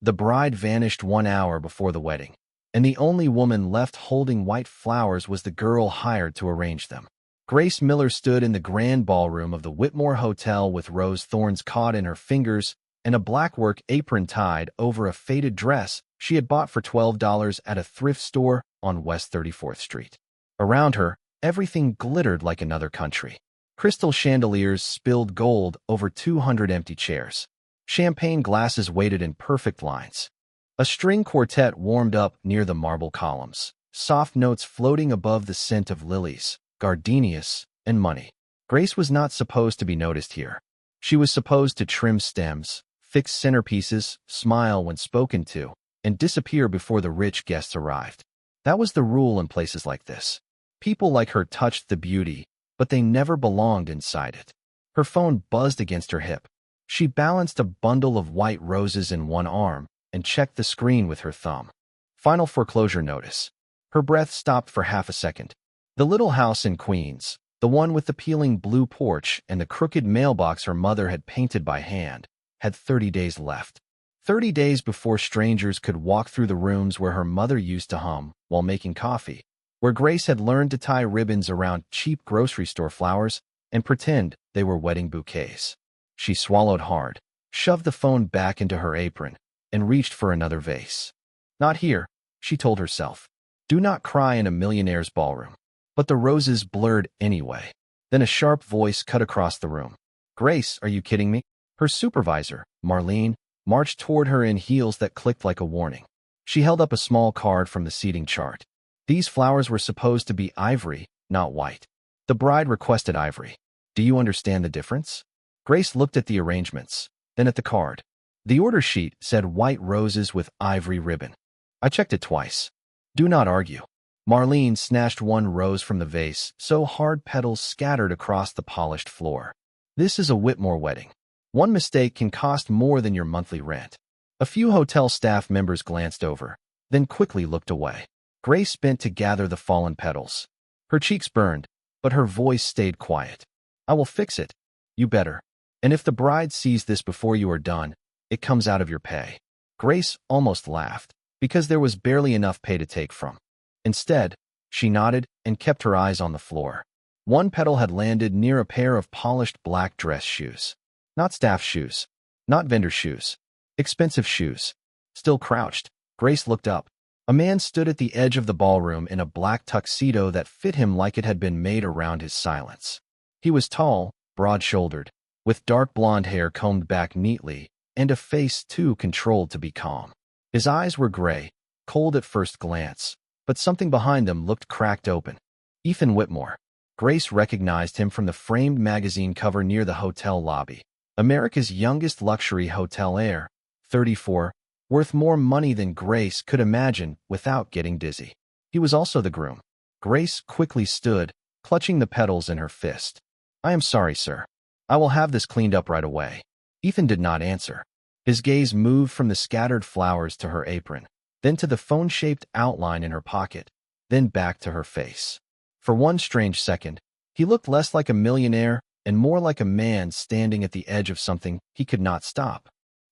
The bride vanished 1 hour before the wedding, and the only woman left holding white flowers was the girl hired to arrange them. Grace Miller stood in the grand ballroom of the Whitmore Hotel with rose thorns caught in her fingers and a black work apron tied over a faded dress she had bought for $12 at a thrift store on West 34th Street. Around her, everything glittered like another country. Crystal chandeliers spilled gold over 200 empty chairs. Champagne glasses waited in perfect lines. A string quartet warmed up near the marble columns, soft notes floating above the scent of lilies, gardenias, and money. Grace was not supposed to be noticed here. She was supposed to trim stems, fix centerpieces, smile when spoken to, and disappear before the rich guests arrived. That was the rule in places like this. People like her touched the beauty, but they never belonged inside it. Her phone buzzed against her hip. She balanced a bundle of white roses in one arm and checked the screen with her thumb. Final foreclosure notice. Her breath stopped for half a second. The little house in Queens, the one with the peeling blue porch and the crooked mailbox her mother had painted by hand, had 30 days left. 30 days before strangers could walk through the rooms where her mother used to hum while making coffee, where Grace had learned to tie ribbons around cheap grocery store flowers and pretend they were wedding bouquets. She swallowed hard, shoved the phone back into her apron, and reached for another vase. Not here, she told herself. Do not cry in a millionaire's ballroom. But the roses blurred anyway. Then a sharp voice cut across the room. Grace, are you kidding me? Her supervisor, Marlene, marched toward her in heels that clicked like a warning. She held up a small card from the seating chart. These flowers were supposed to be ivory, not white. The bride requested ivory. Do you understand the difference? Grace looked at the arrangements, then at the card. The order sheet said white roses with ivory ribbon. I checked it twice. Do not argue. Marlene snatched one rose from the vase, so hard petals scattered across the polished floor. This is a Whitmore wedding. One mistake can cost more than your monthly rent. A few hotel staff members glanced over, then quickly looked away. Grace bent to gather the fallen petals. Her cheeks burned, but her voice stayed quiet. I will fix it. You better. And if the bride sees this before you are done, it comes out of your pay. Grace almost laughed, because there was barely enough pay to take from. Instead, she nodded and kept her eyes on the floor. One petal had landed near a pair of polished black dress shoes. Not staff shoes. Not vendor shoes. Expensive shoes. Still crouched, Grace looked up. A man stood at the edge of the ballroom in a black tuxedo that fit him like it had been made around his silence. He was tall, broad-shouldered, with dark blonde hair combed back neatly, and a face too controlled to be calm. His eyes were gray, cold at first glance, but something behind them looked cracked open. Ethan Whitmore. Grace recognized him from the framed magazine cover near the hotel lobby. America's youngest luxury hotel heir, 34, worth more money than Grace could imagine without getting dizzy. He was also the groom. Grace quickly stood, clutching the petals in her fist. I am sorry, sir. I will have this cleaned up right away. Ethan did not answer. His gaze moved from the scattered flowers to her apron, then to the phone-shaped outline in her pocket, then back to her face. For one strange second, he looked less like a millionaire and more like a man standing at the edge of something he could not stop.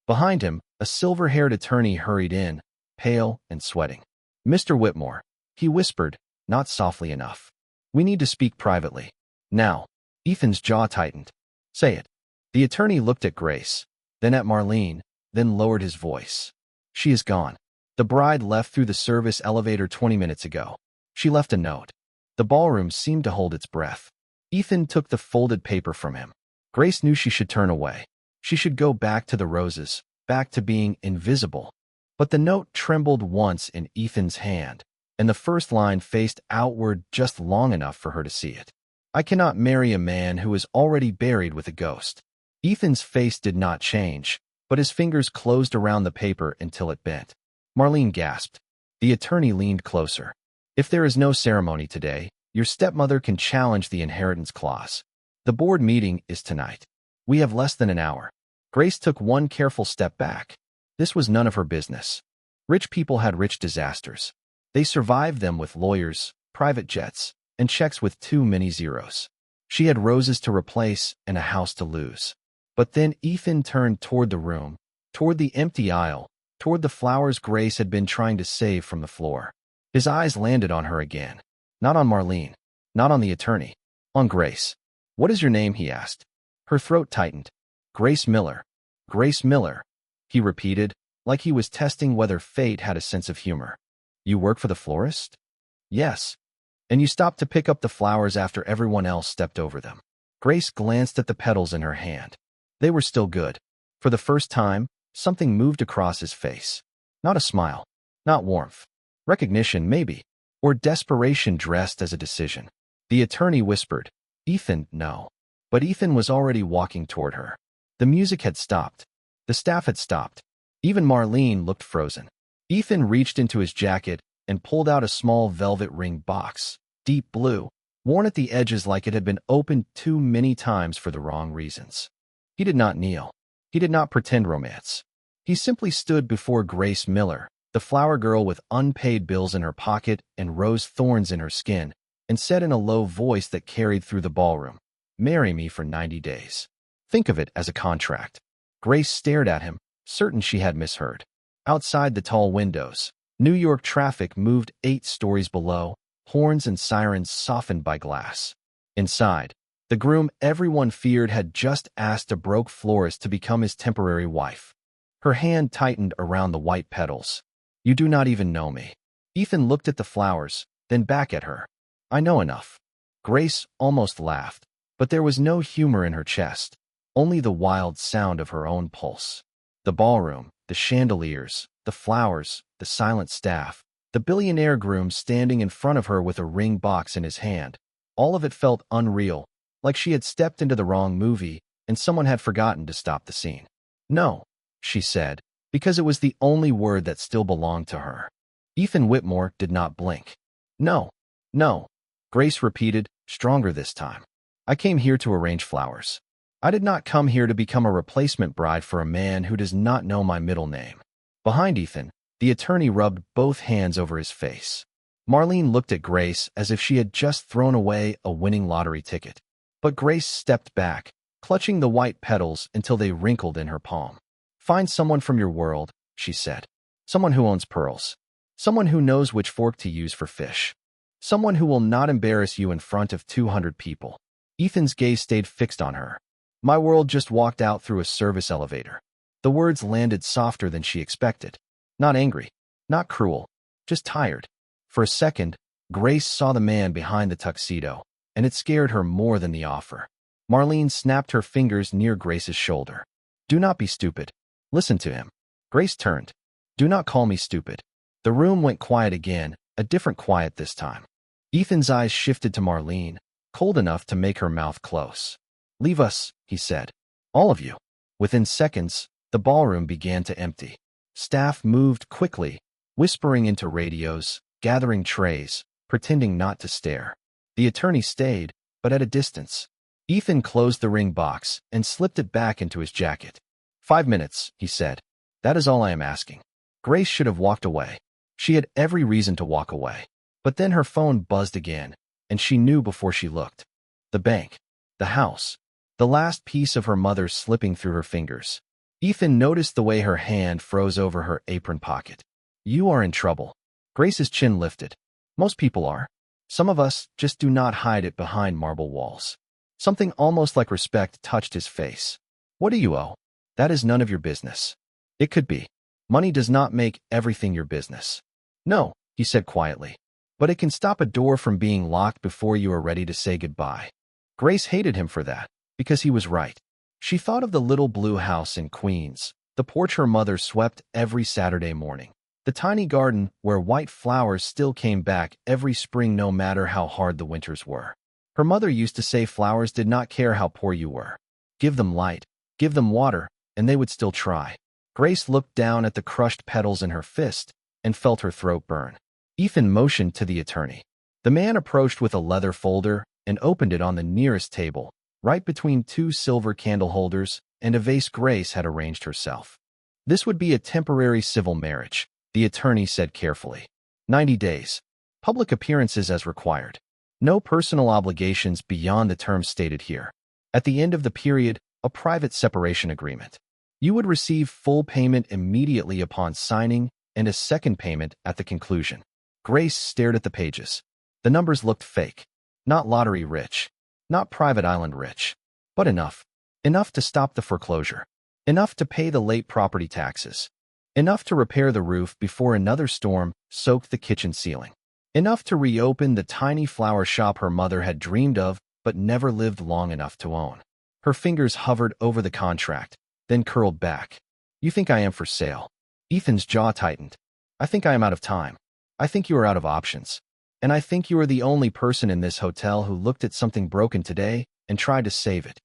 Behind him, a silver-haired attorney hurried in, pale and sweating. Mr. Whitmore, he whispered, not softly enough. We need to speak privately. Now. Ethan's jaw tightened. Say it. The attorney looked at Grace, then at Marlene, then lowered his voice. She is gone. The bride left through the service elevator 20 minutes ago. She left a note. The ballroom seemed to hold its breath. Ethan took the folded paper from him. Grace knew she should turn away. She should go back to the roses, back to being invisible. But the note trembled once in Ethan's hand, and the first line faced outward just long enough for her to see it. I cannot marry a man who is already buried with a ghost. Ethan's face did not change, but his fingers closed around the paper until it bent. Marlene gasped. The attorney leaned closer. If there is no ceremony today, your stepmother can challenge the inheritance clause. The board meeting is tonight. We have less than an hour. Grace took one careful step back. This was none of her business. Rich people had rich disasters. They survived them with lawyers, private jets, and checks with too many zeros. She had roses to replace and a house to lose. But then Ethan turned toward the room, toward the empty aisle, toward the flowers Grace had been trying to save from the floor. His eyes landed on her again. Not on Marlene. Not on the attorney. On Grace. "What is your name?" he asked. Her throat tightened. "Grace Miller." "Grace Miller," he repeated, like he was testing whether fate had a sense of humor. "You work for the florist?" "Yes." "And you stopped to pick up the flowers after everyone else stepped over them." Grace glanced at the petals in her hand. They were still good. For the first time, something moved across his face. Not a smile. Not warmth. Recognition, maybe. Or desperation dressed as a decision. The attorney whispered, "Ethan, no." But Ethan was already walking toward her. The music had stopped. The staff had stopped. Even Marlene looked frozen. Ethan reached into his jacket and pulled out a small velvet ring box, deep blue, worn at the edges like it had been opened too many times for the wrong reasons. He did not kneel. He did not pretend romance. He simply stood before Grace Miller, the flower girl with unpaid bills in her pocket and rose thorns in her skin, and said in a low voice that carried through the ballroom, "Marry me for 90 days. Think of it as a contract." Grace stared at him, certain she had misheard. Outside the tall windows, New York traffic moved 8 stories below, horns and sirens softened by glass. Inside, the groom everyone feared had just asked a broke florist to become his temporary wife. Her hand tightened around the white petals. "You do not even know me." Ethan looked at the flowers, then back at her. "I know enough." Grace almost laughed, but there was no humor in her chest, only the wild sound of her own pulse. The ballroom, the chandeliers, the flowers, the silent staff, the billionaire groom standing in front of her with a ring box in his hand. All of it felt unreal, like she had stepped into the wrong movie and someone had forgotten to stop the scene. "No," she said, because it was the only word that still belonged to her. Ethan Whitmore did not blink. "No, no," Grace repeated, stronger this time. "I came here to arrange flowers. I did not come here to become a replacement bride for a man who does not know my middle name." Behind Ethan, the attorney rubbed both hands over his face. Marlene looked at Grace as if she had just thrown away a winning lottery ticket. But Grace stepped back, clutching the white petals until they wrinkled in her palm. "Find someone from your world," she said. "Someone who owns pearls. Someone who knows which fork to use for fish. Someone who will not embarrass you in front of 200 people. Ethan's gaze stayed fixed on her. "My world just walked out through a service elevator." The words landed softer than she expected. Not angry, not cruel, just tired. For a second, Grace saw the man behind the tuxedo, and it scared her more than the offer. Marlene snapped her fingers near Grace's shoulder. "Do not be stupid. Listen to him." Grace turned. "Do not call me stupid." The room went quiet again, a different quiet this time. Ethan's eyes shifted to Marlene, cold enough to make her mouth close. "Leave us," he said. "All of you." Within seconds, the ballroom began to empty. Staff moved quickly, whispering into radios, gathering trays, pretending not to stare. The attorney stayed, but at a distance. Ethan closed the ring box and slipped it back into his jacket. 5 minutes, he said. "That is all I am asking." Grace should have walked away. She had every reason to walk away. But then her phone buzzed again, and she knew before she looked. The bank. The house. The last piece of her mother slipping through her fingers. Ethan noticed the way her hand froze over her apron pocket. "You are in trouble." Grace's chin lifted. "Most people are. Some of us just do not hide it behind marble walls." Something almost like respect touched his face. "What do you owe?" "That is none of your business." "It could be. Money does not make everything your business." "No," he said quietly. "But it can stop a door from being locked before you are ready to say goodbye." Grace hated him for that, because he was right. She thought of the little blue house in Queens, the porch her mother swept every Saturday morning, the tiny garden where white flowers still came back every spring no matter how hard the winters were. Her mother used to say flowers did not care how poor you were. Give them light, give them water, and they would still try. Grace looked down at the crushed petals in her fist and felt her throat burn. Ethan motioned to the attorney. The man approached with a leather folder and opened it on the nearest table, right between 2 silver candle holders and a vase Grace had arranged herself. "This would be a temporary civil marriage," the attorney said carefully. 90 days. Public appearances as required. No personal obligations beyond the terms stated here. At the end of the period, a private separation agreement. You would receive full payment immediately upon signing and a second payment at the conclusion. Grace stared at the pages. The numbers looked fake. Not lottery rich. Not private island rich. But enough. Enough to stop the foreclosure. Enough to pay the late property taxes. Enough to repair the roof before another storm soaked the kitchen ceiling. Enough to reopen the tiny flower shop her mother had dreamed of but never lived long enough to own. Her fingers hovered over the contract, then curled back. You think I am for sale? Ethan's jaw tightened. I think I am out of time. I think you are out of options. And I think you are the only person in this hotel who looked at something broken today and tried to save it.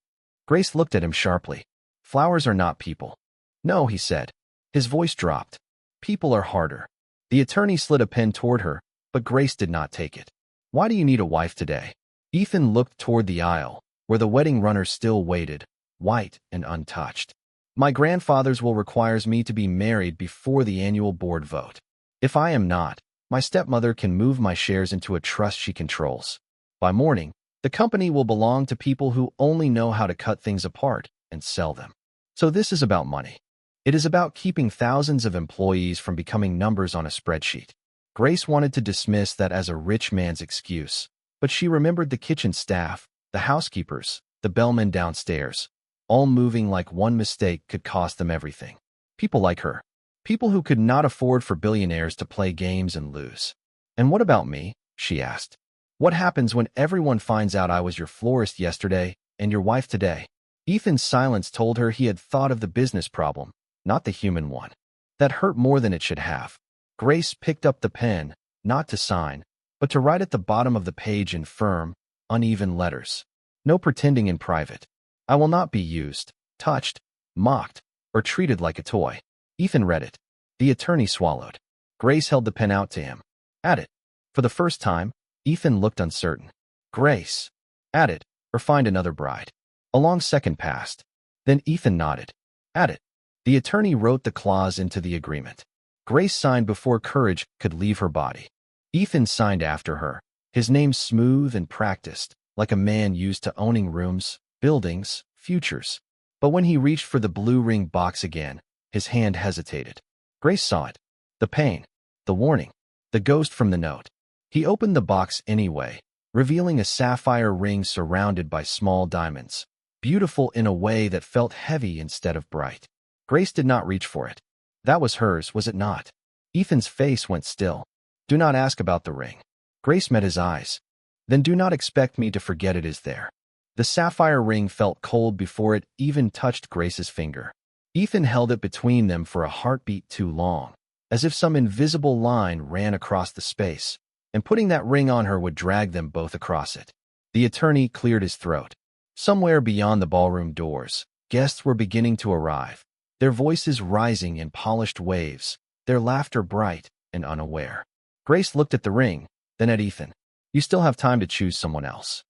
Grace looked at him sharply. Flowers are not people. No, he said. His voice dropped. People are harder. The attorney slid a pen toward her, but Grace did not take it. Why do you need a wife today? Ethan looked toward the aisle, where the wedding runner still waited, white and untouched. My grandfather's will requires me to be married before the annual board vote. If I am not, my stepmother can move my shares into a trust she controls. By morning, the company will belong to people who only know how to cut things apart and sell them. So this is about money. It is about keeping thousands of employees from becoming numbers on a spreadsheet. Grace wanted to dismiss that as a rich man's excuse, but she remembered the kitchen staff, the housekeepers, the bellman downstairs, all moving like one mistake could cost them everything. People like her. People who could not afford for billionaires to play games and lose. And what about me? She asked. What happens when everyone finds out I was your florist yesterday and your wife today? Ethan's silence told her he had thought of the business problem, not the human one. That hurt more than it should have. Grace picked up the pen, not to sign, but to write at the bottom of the page in firm, uneven letters. No pretending in private. I will not be used, touched, mocked, or treated like a toy. Ethan read it. The attorney swallowed. Grace held the pen out to him. Add it. For the first time, Ethan looked uncertain. Grace. Add it, or find another bride. A long second passed. Then Ethan nodded. Add it. The attorney wrote the clause into the agreement. Grace signed before courage could leave her body. Ethan signed after her, his name smooth and practiced, like a man used to owning rooms, buildings, futures. But when he reached for the blue ring box again, his hand hesitated. Grace saw it. The pain. The warning. The ghost from the note. He opened the box anyway, revealing a sapphire ring surrounded by small diamonds, beautiful in a way that felt heavy instead of bright. Grace did not reach for it. That was hers, was it not? Ethan's face went still. Do not ask about the ring. Grace met his eyes. Then do not expect me to forget it is there. The sapphire ring felt cold before it even touched Grace's finger. Ethan held it between them for a heartbeat too long, as if some invisible line ran across the space, and putting that ring on her would drag them both across it. The attorney cleared his throat. Somewhere beyond the ballroom doors, guests were beginning to arrive, their voices rising in polished waves, their laughter bright and unaware. Grace looked at the ring, then at Ethan. You still have time to choose someone else.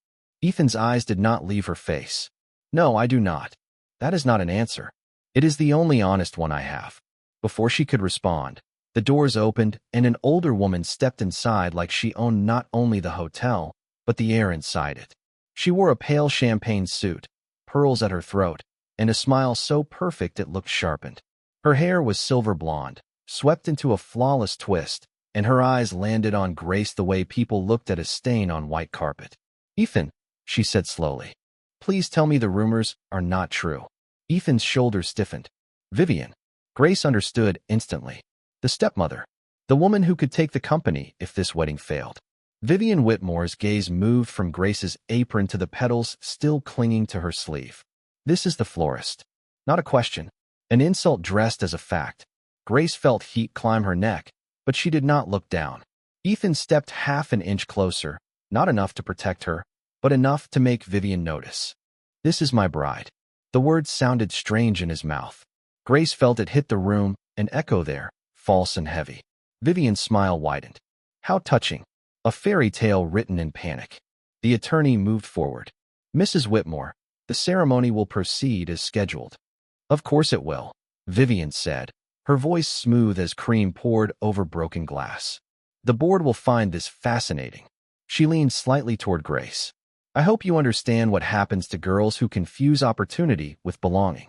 Ethan's eyes did not leave her face. No, I do not. That is not an answer. It is the only honest one I have. Before she could respond, the doors opened and an older woman stepped inside like she owned not only the hotel, but the air inside it. She wore a pale champagne suit, pearls at her throat, and a smile so perfect it looked sharpened. Her hair was silver blonde, swept into a flawless twist, and her eyes landed on Grace the way people looked at a stain on white carpet. Ethan, she said slowly, please tell me the rumors are not true. Ethan's shoulders stiffened. Vivian. Grace understood instantly. The stepmother. The woman who could take the company if this wedding failed. Vivian Whitmore's gaze moved from Grace's apron to the petals still clinging to her sleeve. This is the florist. Not a question. An insult dressed as a fact. Grace felt heat climb her neck, but she did not look down. Ethan stepped half an inch closer, not enough to protect her, but enough to make Vivian notice. This is my bride. The words sounded strange in his mouth. Grace felt it hit the room, an echo there, false and heavy. Vivian's smile widened. How touching. A fairy tale written in panic. The attorney moved forward. Mrs. Whitmore, the ceremony will proceed as scheduled. Of course it will, Vivian said, her voice smooth as cream poured over broken glass. The board will find this fascinating. She leaned slightly toward Grace. I hope you understand what happens to girls who confuse opportunity with belonging.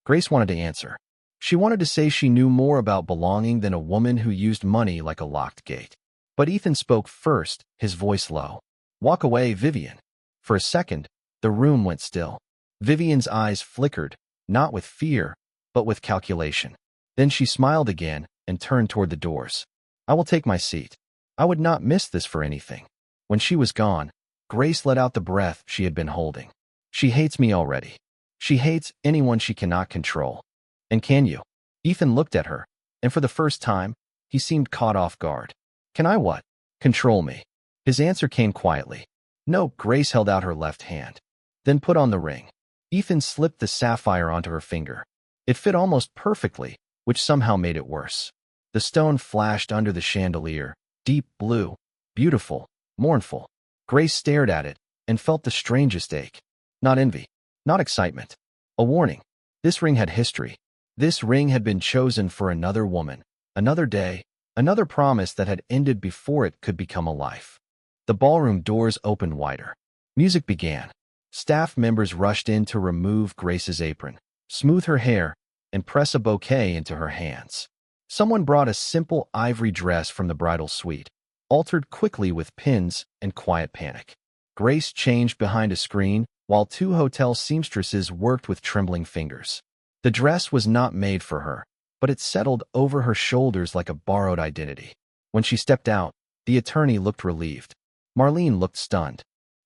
Grace wanted to answer. She wanted to say she knew more about belonging than a woman who used money like a locked gate. But Ethan spoke first, his voice low. "Walk away, Vivian." For a second, the room went still. Vivian's eyes flickered, not with fear, but with calculation. Then she smiled again and turned toward the doors. "I will take my seat. I would not miss this for anything." When she was gone, Grace let out the breath she had been holding. She hates me already. She hates anyone she cannot control. And can you? Ethan looked at her, and for the first time, he seemed caught off guard. Can I what? Control me? His answer came quietly. No. Grace held out her left hand. Then put on the ring. Ethan slipped the sapphire onto her finger. It fit almost perfectly, which somehow made it worse. The stone flashed under the chandelier, deep blue, beautiful, mournful. Grace stared at it and felt the strangest ache. Not envy, not excitement. A warning. This ring had history. This ring had been chosen for another woman, another day, another promise that had ended before it could become a life. The ballroom doors opened wider. Music began. Staff members rushed in to remove Grace's apron, smooth her hair, and press a bouquet into her hands. Someone brought a simple ivory dress from the bridal suite, altered quickly with pins and quiet panic. Grace changed behind a screen while two hotel seamstresses worked with trembling fingers. The dress was not made for her, but it settled over her shoulders like a borrowed identity. When she stepped out, the attorney looked relieved. Marlene looked stunned.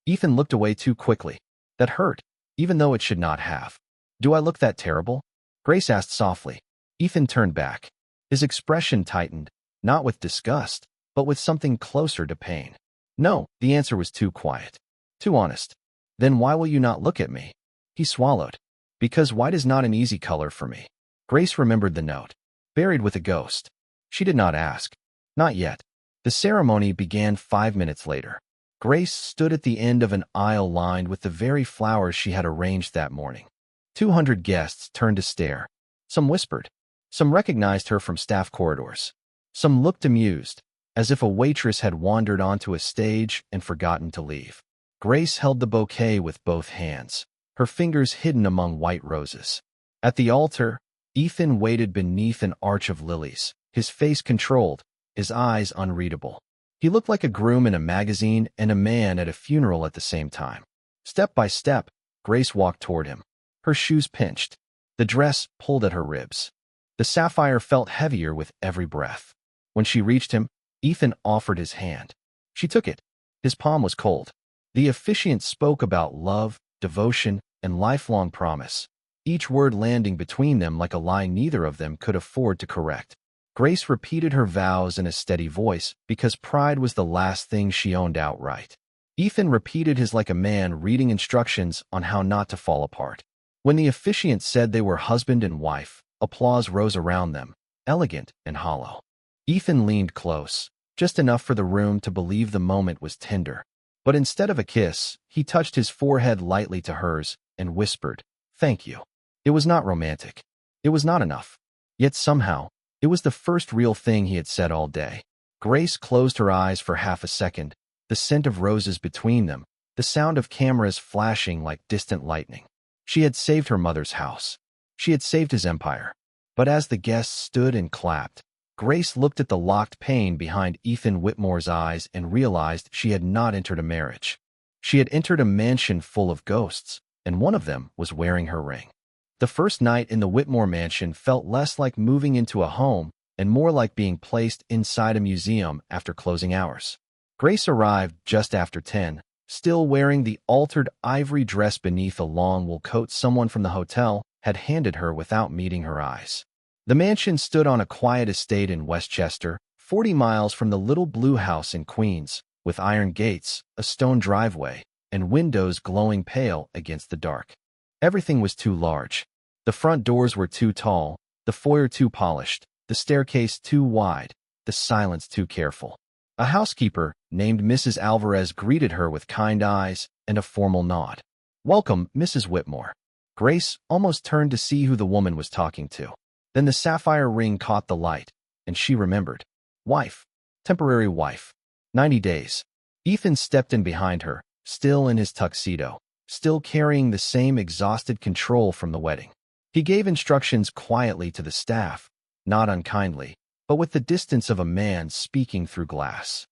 Ethan looked away too quickly. That hurt, even though it should not have. Do I look that terrible? Grace asked softly. Ethan turned back. His expression tightened, not with disgust, but with something closer to pain. No, the answer was too quiet, too honest. Then why will you not look at me? He swallowed. Because white is not an easy color for me. Grace remembered the note. Buried with a ghost. She did not ask. Not yet. The ceremony began 5 minutes later. Grace stood at the end of an aisle lined with the very flowers she had arranged that morning. 200 guests turned to stare. Some whispered. Some recognized her from staff corridors. Some looked amused, as if a waitress had wandered onto a stage and forgotten to leave. Grace held the bouquet with both hands, her fingers hidden among white roses. At the altar, Ethan waited beneath an arch of lilies, his face controlled, his eyes unreadable. He looked like a groom in a magazine and a man at a funeral at the same time. Step by step, Grace walked toward him. Her shoes pinched. The dress pulled at her ribs. The sapphire felt heavier with every breath. When she reached him, Ethan offered his hand. She took it. His palm was cold. The officiant spoke about love, devotion, and lifelong promise, each word landing between them like a lie neither of them could afford to correct. Grace repeated her vows in a steady voice because pride was the last thing she owned outright. Ethan repeated his like a man reading instructions on how not to fall apart. When the officiant said they were husband and wife, applause rose around them, elegant and hollow. Ethan leaned close, just enough for the room to believe the moment was tender. But instead of a kiss, he touched his forehead lightly to hers and whispered, "Thank you." It was not romantic. It was not enough. Yet somehow, it was the first real thing he had said all day. Grace closed her eyes for half a second, the scent of roses between them, the sound of cameras flashing like distant lightning. She had saved her mother's house. She had saved his empire. But as the guests stood and clapped, Grace looked at the locked pain behind Ethan Whitmore's eyes and realized she had not entered a marriage. She had entered a mansion full of ghosts, and one of them was wearing her ring. The first night in the Whitmore mansion felt less like moving into a home and more like being placed inside a museum after closing hours. Grace arrived just after 10, still wearing the altered ivory dress beneath a long wool coat someone from the hotel had handed her without meeting her eyes. The mansion stood on a quiet estate in Westchester, 40 miles from the little blue house in Queens, with iron gates, a stone driveway, and windows glowing pale against the dark. Everything was too large. The front doors were too tall, the foyer too polished, the staircase too wide, the silence too careful. A housekeeper named Mrs. Alvarez greeted her with kind eyes and a formal nod. "Welcome, Mrs. Whitmore." Grace almost turned to see who the woman was talking to. Then the sapphire ring caught the light, and she remembered. Wife. Temporary wife. 90 days. Ethan stepped in behind her, still in his tuxedo, still carrying the same exhausted control from the wedding. He gave instructions quietly to the staff, not unkindly, but with the distance of a man speaking through glass.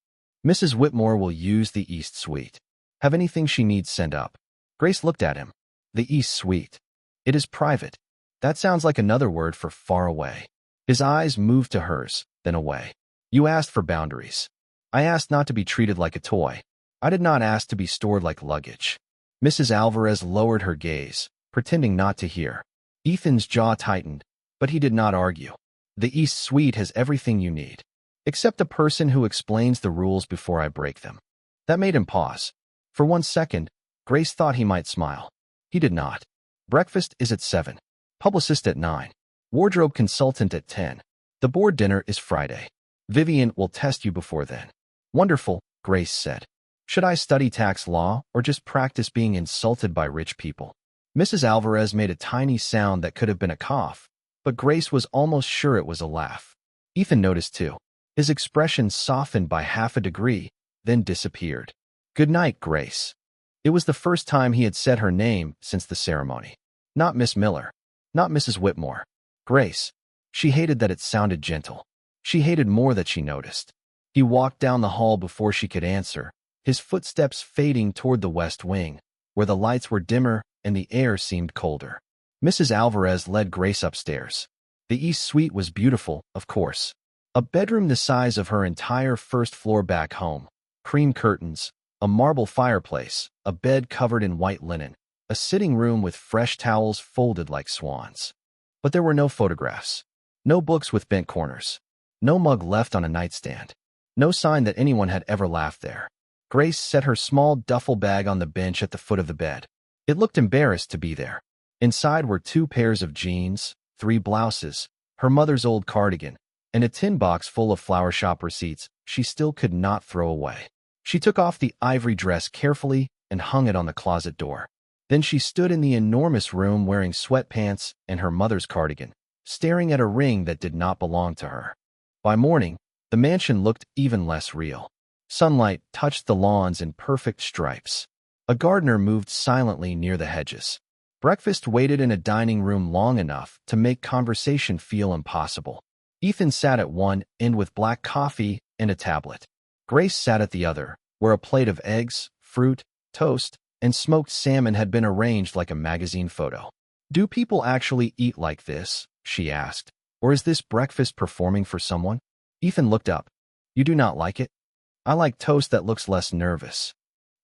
Mrs. Whitmore will use the East Suite. Have anything she needs sent up? Grace looked at him. The East Suite. It is private. That sounds like another word for far away. His eyes moved to hers, then away. You asked for boundaries. I asked not to be treated like a toy. I did not ask to be stored like luggage. Mrs. Alvarez lowered her gaze, pretending not to hear. Ethan's jaw tightened, but he did not argue. The East Suite has everything you need, except a person who explains the rules before I break them. That made him pause. For 1 second, Grace thought he might smile. He did not. Breakfast is at 7. Publicist at 9. Wardrobe consultant at 10. The board dinner is Friday. Vivian will test you before then. Wonderful, Grace said. Should I study tax law or just practice being insulted by rich people? Mrs. Alvarez made a tiny sound that could have been a cough, but Grace was almost sure it was a laugh. Ethan noticed too. His expression softened by half a degree, then disappeared. Good night, Grace. It was the first time he had said her name since the ceremony. Not Miss Miller. Not Mrs. Whitmore. Grace. She hated that it sounded gentle. She hated more that she noticed. He walked down the hall before she could answer, his footsteps fading toward the west wing, where the lights were dimmer and the air seemed colder. Mrs. Alvarez led Grace upstairs. The East Suite was beautiful, of course. A bedroom the size of her entire first-floor back home. Cream curtains, a marble fireplace, a bed covered in white linen, a sitting room with fresh towels folded like swans. But there were no photographs. No books with bent corners. No mug left on a nightstand. No sign that anyone had ever laughed there. Grace set her small duffel bag on the bench at the foot of the bed. It looked embarrassed to be there. Inside were 2 pairs of jeans, 3 blouses, her mother's old cardigan, and a tin box full of flower shop receipts she still could not throw away. She took off the ivory dress carefully and hung it on the closet door. Then she stood in the enormous room wearing sweatpants and her mother's cardigan, staring at a ring that did not belong to her. By morning, the mansion looked even less real. Sunlight touched the lawns in perfect stripes. A gardener moved silently near the hedges. Breakfast waited in a dining room long enough to make conversation feel impossible. Ethan sat at one end with black coffee and a tablet. Grace sat at the other, where a plate of eggs, fruit, toast, and smoked salmon had been arranged like a magazine photo. Do people actually eat like this? She asked. Or is this breakfast performing for someone? Ethan looked up. You do not like it? I like toast that looks less nervous.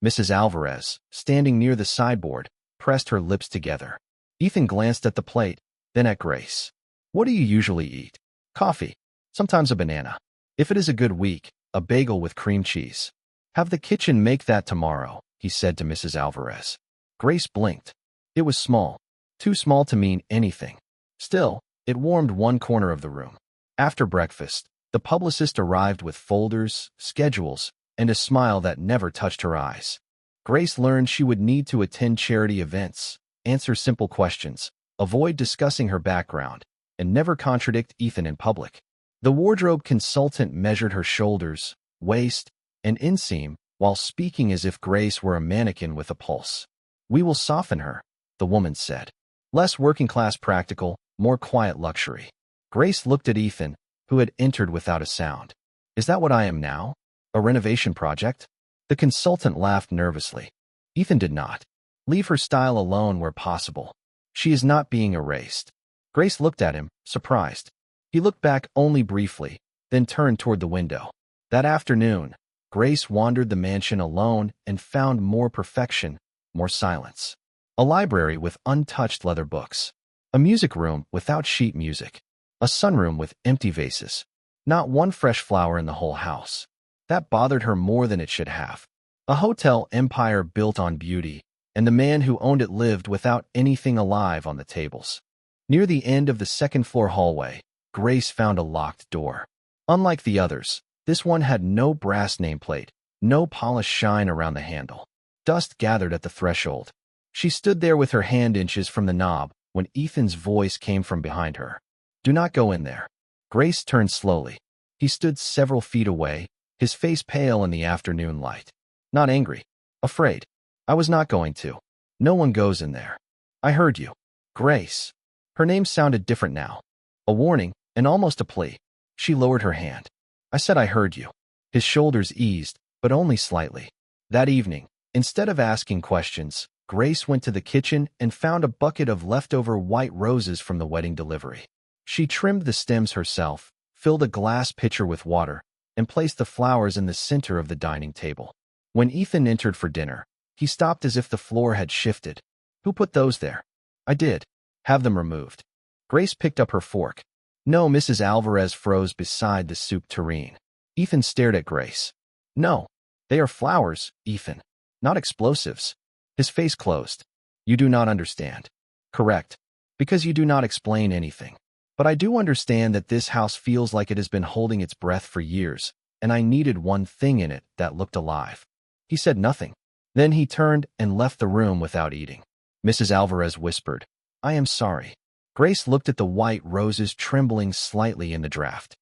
Mrs. Alvarez, standing near the sideboard, pressed her lips together. Ethan glanced at the plate, then at Grace. What do you usually eat? Coffee. Sometimes a banana. If it is a good week, a bagel with cream cheese. Have the kitchen make that tomorrow, he said to Mrs. Alvarez. Grace blinked. It was small. Too small to mean anything. Still, it warmed one corner of the room. After breakfast, the publicist arrived with folders, schedules, and a smile that never touched her eyes. Grace learned she would need to attend charity events, answer simple questions, avoid discussing her background, and never contradict Ethan in public. The wardrobe consultant measured her shoulders, waist, and inseam while speaking as if Grace were a mannequin with a pulse. We will soften her, the woman said. Less working-class practical, more quiet luxury. Grace looked at Ethan, who had entered without a sound. Is that what I am now? A renovation project? The consultant laughed nervously. Ethan did not. Leave her style alone where possible. She is not being erased. Grace looked at him, surprised. He looked back only briefly, then turned toward the window. That afternoon, Grace wandered the mansion alone and found more perfection, more silence. A library with untouched leather books. A music room without sheet music. A sunroom with empty vases. Not one fresh flower in the whole house. That bothered her more than it should have. A hotel empire built on beauty, and the man who owned it lived without anything alive on the tables. Near the end of the second-floor hallway, Grace found a locked door. Unlike the others, this one had no brass nameplate, no polished shine around the handle. Dust gathered at the threshold. She stood there with her hand inches from the knob when Ethan's voice came from behind her. Do not go in there. Grace turned slowly. He stood several feet away, his face pale in the afternoon light. Not angry. Afraid. I was not going to. No one goes in there. I heard you. Grace. Her name sounded different now. A warning, and almost a plea. She lowered her hand. I said I heard you. His shoulders eased, but only slightly. That evening, instead of asking questions, Grace went to the kitchen and found a bucket of leftover white roses from the wedding delivery. She trimmed the stems herself, filled a glass pitcher with water, and placed the flowers in the center of the dining table. When Ethan entered for dinner, he stopped as if the floor had shifted. Who put those there? I did. Have them removed. Grace picked up her fork. No, Mrs. Alvarez froze beside the soup tureen. Ethan stared at Grace. No, they are flowers, Ethan, not explosives. His face closed. You do not understand. Correct. Because you do not explain anything. But I do understand that this house feels like it has been holding its breath for years, and I needed one thing in it that looked alive. He said nothing. Then he turned and left the room without eating. Mrs. Alvarez whispered, I am sorry. Grace looked at the white roses trembling slightly in the draft.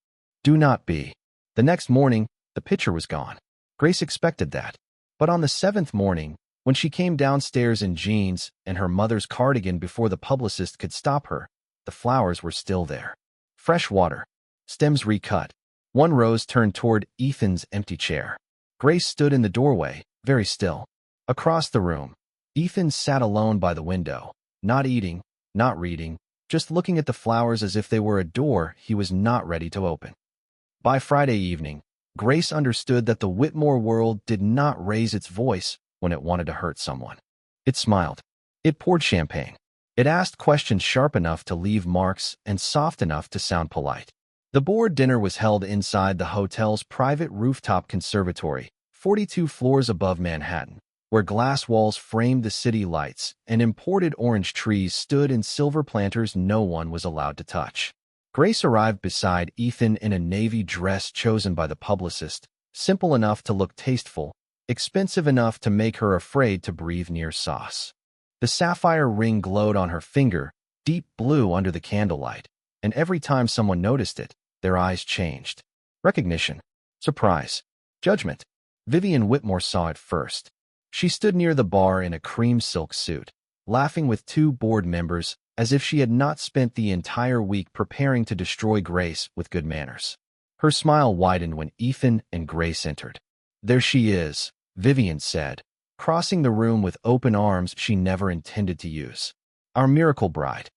Do not be. The next morning, the pitcher was gone. Grace expected that. But on the 7th morning, when she came downstairs in jeans and her mother's cardigan before the publicist could stop her, the flowers were still there. Fresh water. Stems recut. One rose turned toward Ethan's empty chair. Grace stood in the doorway, very still. Across the room, Ethan sat alone by the window, not eating, not reading, just looking at the flowers as if they were a door he was not ready to open. By Friday evening, Grace understood that the Whitmore world did not raise its voice when it wanted to hurt someone. It smiled. It poured champagne. It asked questions sharp enough to leave marks and soft enough to sound polite. The board dinner was held inside the hotel's private rooftop conservatory, 42 floors above Manhattan, where glass walls framed the city lights and imported orange trees stood in silver planters no one was allowed to touch. Grace arrived beside Ethan in a navy dress chosen by the publicist, simple enough to look tasteful, expensive enough to make her afraid to breathe near sauce. The sapphire ring glowed on her finger, deep blue under the candlelight, and every time someone noticed it, their eyes changed. Recognition, surprise, judgment. Vivian Whitmore saw it first. She stood near the bar in a cream silk suit, laughing with 2 board members as if she had not spent the entire week preparing to destroy Grace with good manners. Her smile widened when Ethan and Grace entered. There she is, Vivian said, crossing the room with open arms she never intended to use. Our miracle bride.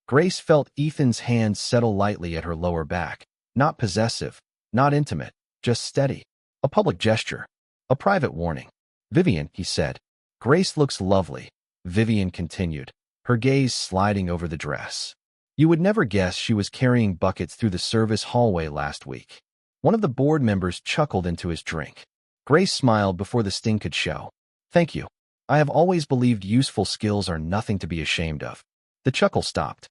Grace felt Ethan's hand settle lightly at her lower back, not possessive, not intimate, just steady. A public gesture. A private warning. Vivian, he said. Grace looks lovely, Vivian continued, her gaze sliding over the dress. You would never guess she was carrying buckets through the service hallway last week. One of the board members chuckled into his drink. Grace smiled before the sting could show. Thank you. I have always believed useful skills are nothing to be ashamed of. The chuckle stopped.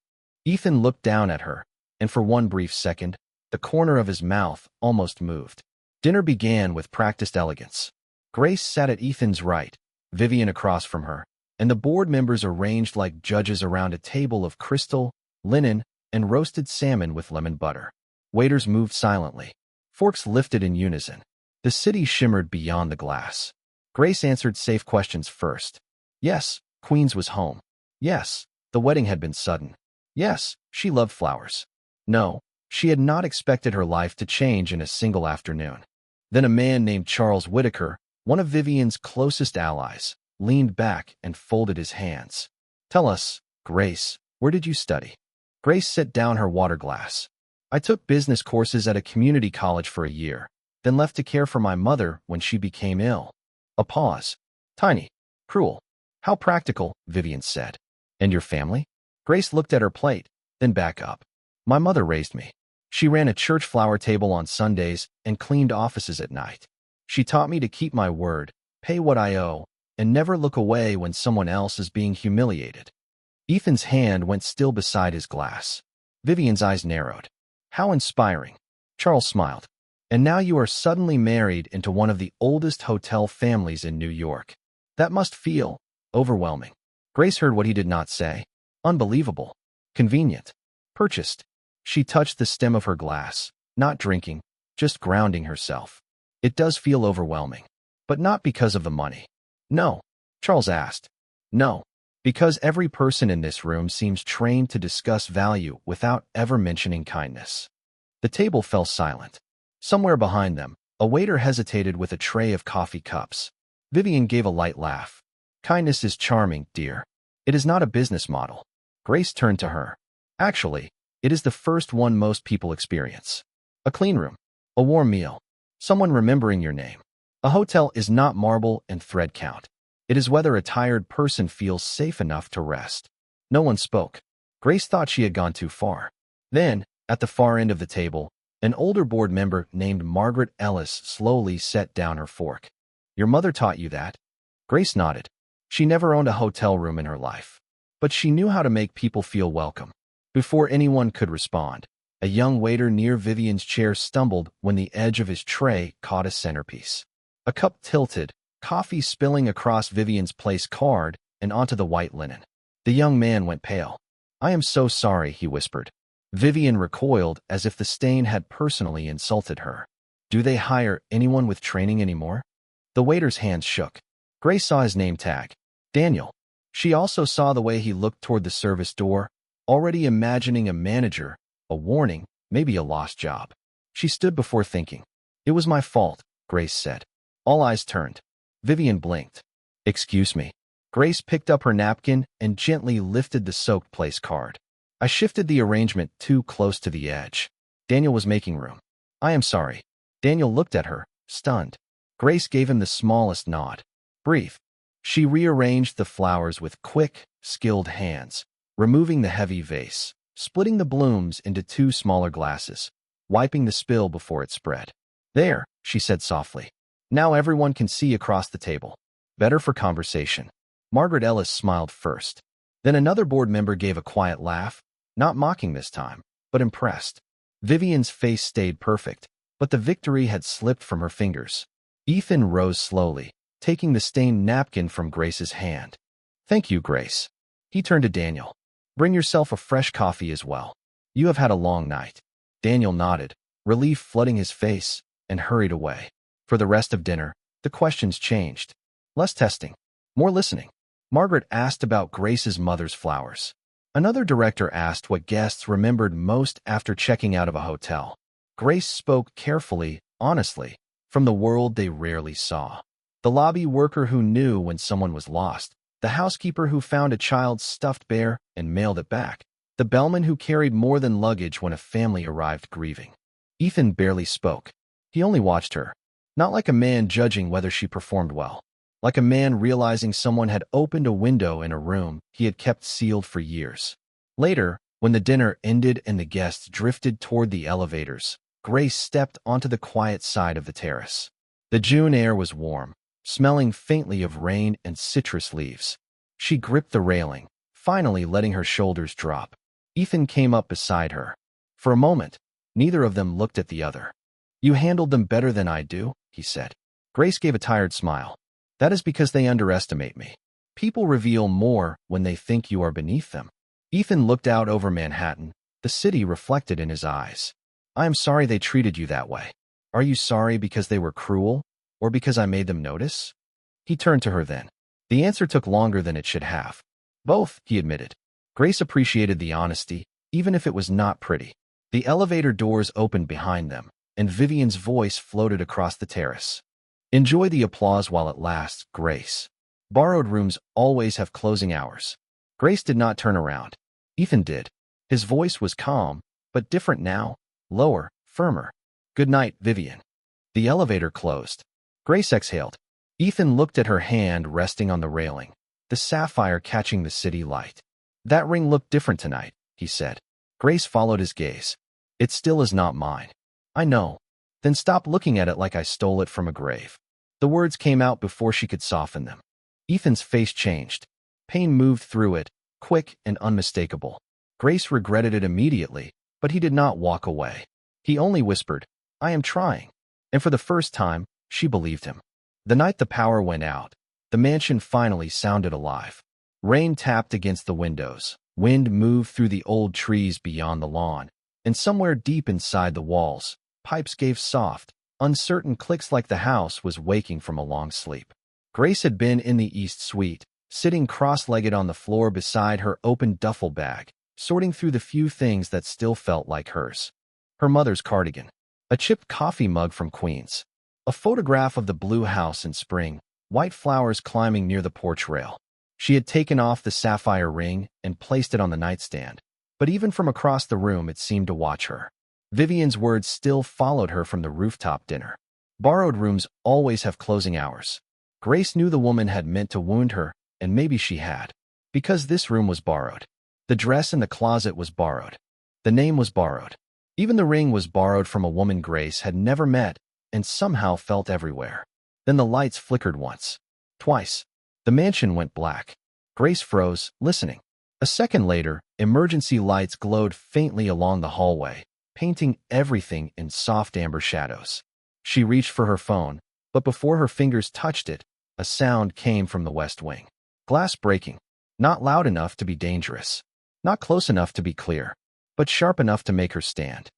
Ethan looked down at her, and for one brief second, the corner of his mouth almost moved. Dinner began with practiced elegance. Grace sat at Ethan's right, Vivian across from her, and the board members arranged like judges around a table of crystal, linen, and roasted salmon with lemon butter. Waiters moved silently. Forks lifted in unison. The city shimmered beyond the glass. Grace answered safe questions first. Yes, Queens was home. Yes, the wedding had been sudden. Yes, she loved flowers. No, she had not expected her life to change in a single afternoon. Then a man named Charles Whitaker, one of Vivian's closest allies, leaned back and folded his hands. Tell us, Grace, where did you study? Grace set down her water glass. I took business courses at a community college for a year, then left to care for my mother when she became ill. A pause. Tiny. Cruel. How practical, Vivian said. And your family? Grace looked at her plate, then back up. My mother raised me. She ran a church flower table on Sundays and cleaned offices at night. She taught me to keep my word, pay what I owe, and never look away when someone else is being humiliated. Ethan's hand went still beside his glass. Vivian's eyes narrowed. How inspiring. Charles smiled. And now you are suddenly married into one of the oldest hotel families in New York. That must feel overwhelming. Grace heard what he did not say. Unbelievable. Convenient. Purchased. She touched the stem of her glass, not drinking, just grounding herself. It does feel overwhelming. But not because of the money. No. Charles asked. No. Because every person in this room seems trained to discuss value without ever mentioning kindness. The table fell silent. Somewhere behind them, a waiter hesitated with a tray of coffee cups. Vivian gave a light laugh. Kindness is charming, dear. It is not a business model. Grace turned to her. Actually, it is the first one most people experience. A clean room. A warm meal. Someone remembering your name. A hotel is not marble and thread count. It is whether a tired person feels safe enough to rest. No one spoke. Grace thought she had gone too far. Then, at the far end of the table, an older board member named Margaret Ellis slowly set down her fork. Your mother taught you that? Grace nodded. She never owned a hotel room in her life. But she knew how to make people feel welcome. Before anyone could respond, a young waiter near Vivian's chair stumbled when the edge of his tray caught a centerpiece. A cup tilted, coffee spilling across Vivian's place card and onto the white linen. The young man went pale. I am so sorry, he whispered. Vivian recoiled as if the stain had personally insulted her. Do they hire anyone with training anymore? The waiter's hands shook. Grace saw his name tag. Daniel. She also saw the way he looked toward the service door, already imagining a manager, a warning, maybe a lost job. She stood before thinking. It was my fault, Grace said. All eyes turned. Vivian blinked. Excuse me. Grace picked up her napkin and gently lifted the soaked place card. I shifted the arrangement too close to the edge. Daniel was making room. I am sorry. Daniel looked at her, stunned. Grace gave him the smallest nod. Brief. She rearranged the flowers with quick, skilled hands, removing the heavy vase, splitting the blooms into two smaller glasses, wiping the spill before it spread. There, she said softly. Now everyone can see across the table. Better for conversation. Margaret Ellis smiled first. Then another board member gave a quiet laugh, not mocking this time, but impressed. Vivian's face stayed perfect, but the victory had slipped from her fingers. Ethan rose slowly, taking the stained napkin from Grace's hand. Thank you, Grace. He turned to Daniel. Bring yourself a fresh coffee as well. You have had a long night. Daniel nodded, relief flooding his face, and hurried away. For the rest of dinner, the questions changed. Less testing, more listening. Margaret asked about Grace's mother's flowers. Another director asked what guests remembered most after checking out of a hotel. Grace spoke carefully, honestly, from the world they rarely saw. The lobby worker who knew when someone was lost, the housekeeper who found a child's stuffed bear and mailed it back, the bellman who carried more than luggage when a family arrived grieving. Ethan barely spoke. He only watched her. Not like a man judging whether she performed well. Like a man realizing someone had opened a window in a room he had kept sealed for years. Later, when the dinner ended and the guests drifted toward the elevators, Grace stepped onto the quiet side of the terrace. The June air was warm, smelling faintly of rain and citrus leaves. She gripped the railing, finally letting her shoulders drop. Ethan came up beside her. For a moment, neither of them looked at the other. You handled them better than I do, he said. Grace gave a tired smile. That is because they underestimate me. People reveal more when they think you are beneath them. Ethan looked out over Manhattan, the city reflected in his eyes. I am sorry they treated you that way. Are you sorry because they were cruel, or because I made them notice? He turned to her then. The answer took longer than it should have. Both, he admitted. Grace appreciated the honesty, even if it was not pretty. The elevator doors opened behind them, and Vivian's voice floated across the terrace. Enjoy the applause while it lasts, Grace. Borrowed rooms always have closing hours. Grace did not turn around. Ethan did. His voice was calm, but different now, lower, firmer. Good night, Vivian. The elevator closed. Grace exhaled. Ethan looked at her hand resting on the railing, the sapphire catching the city light. That ring looked different tonight, he said. Grace followed his gaze. It still is not mine. I know. Then stop looking at it like I stole it from a grave. The words came out before she could soften them. Ethan's face changed. Pain moved through it, quick and unmistakable. Grace regretted it immediately, but he did not walk away. He only whispered, I am trying. And for the first time, she believed him. The night the power went out, the mansion finally sounded alive. Rain tapped against the windows, wind moved through the old trees beyond the lawn, and somewhere deep inside the walls, pipes gave soft, uncertain clicks like the house was waking from a long sleep. Grace had been in the East Suite, sitting cross-legged on the floor beside her open duffel bag, sorting through the few things that still felt like hers. Her mother's cardigan, a chipped coffee mug from Queens, a photograph of the blue house in spring, white flowers climbing near the porch rail. She had taken off the sapphire ring and placed it on the nightstand, but even from across the room it seemed to watch her. Vivian's words still followed her from the rooftop dinner. Borrowed rooms always have closing hours. Grace knew the woman had meant to wound her, and maybe she had. Because this room was borrowed. The dress in the closet was borrowed. The name was borrowed. Even the ring was borrowed from a woman Grace had never met and somehow felt everywhere. Then the lights flickered once. Twice. The mansion went black. Grace froze, listening. A second later, emergency lights glowed faintly along the hallway, painting everything in soft amber shadows. She reached for her phone, but before her fingers touched it, a sound came from the west wing. Glass breaking. Not loud enough to be dangerous. Not close enough to be clear, but sharp enough to make her stand.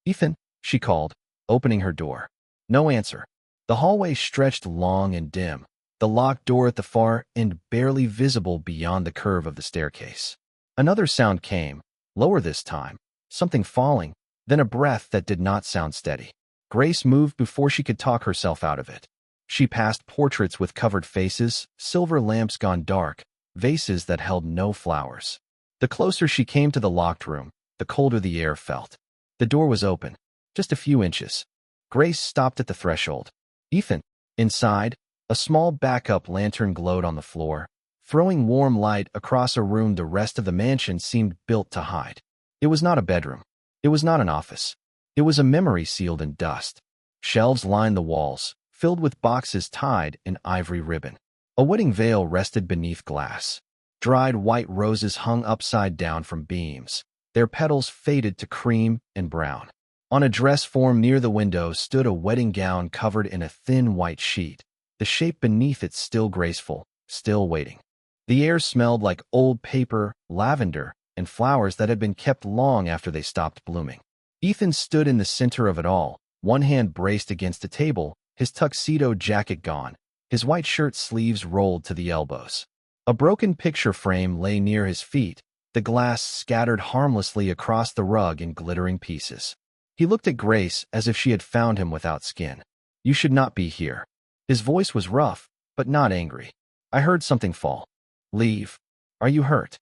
"Ethan," she called, opening her door. No answer. The hallway stretched long and dim, the locked door at the far end barely visible beyond the curve of the staircase. Another sound came, lower this time, something falling, then a breath that did not sound steady. Grace moved before she could talk herself out of it. She passed portraits with covered faces, silver lamps gone dark, vases that held no flowers. The closer she came to the locked room, the colder the air felt. The door was open, just a few inches. Grace stopped at the threshold. "Ethan." Inside, a small backup lantern glowed on the floor, throwing warm light across a room the rest of the mansion seemed built to hide. It was not a bedroom. It was not an office. It was a memory sealed in dust. Shelves lined the walls, filled with boxes tied in ivory ribbon. A wedding veil rested beneath glass. Dried white roses hung upside down from beams, their petals faded to cream and brown. On a dress form near the window stood a wedding gown covered in a thin white sheet, the shape beneath it still graceful, still waiting. The air smelled like old paper, lavender, and flowers that had been kept long after they stopped blooming. Ethan stood in the center of it all, one hand braced against a table, his tuxedo jacket gone, his white shirt sleeves rolled to the elbows. A broken picture frame lay near his feet, the glass scattered harmlessly across the rug in glittering pieces. He looked at Grace as if she had found him without skin. "You should not be here." His voice was rough, but not angry. "I heard something fall. Leave. Are you hurt?"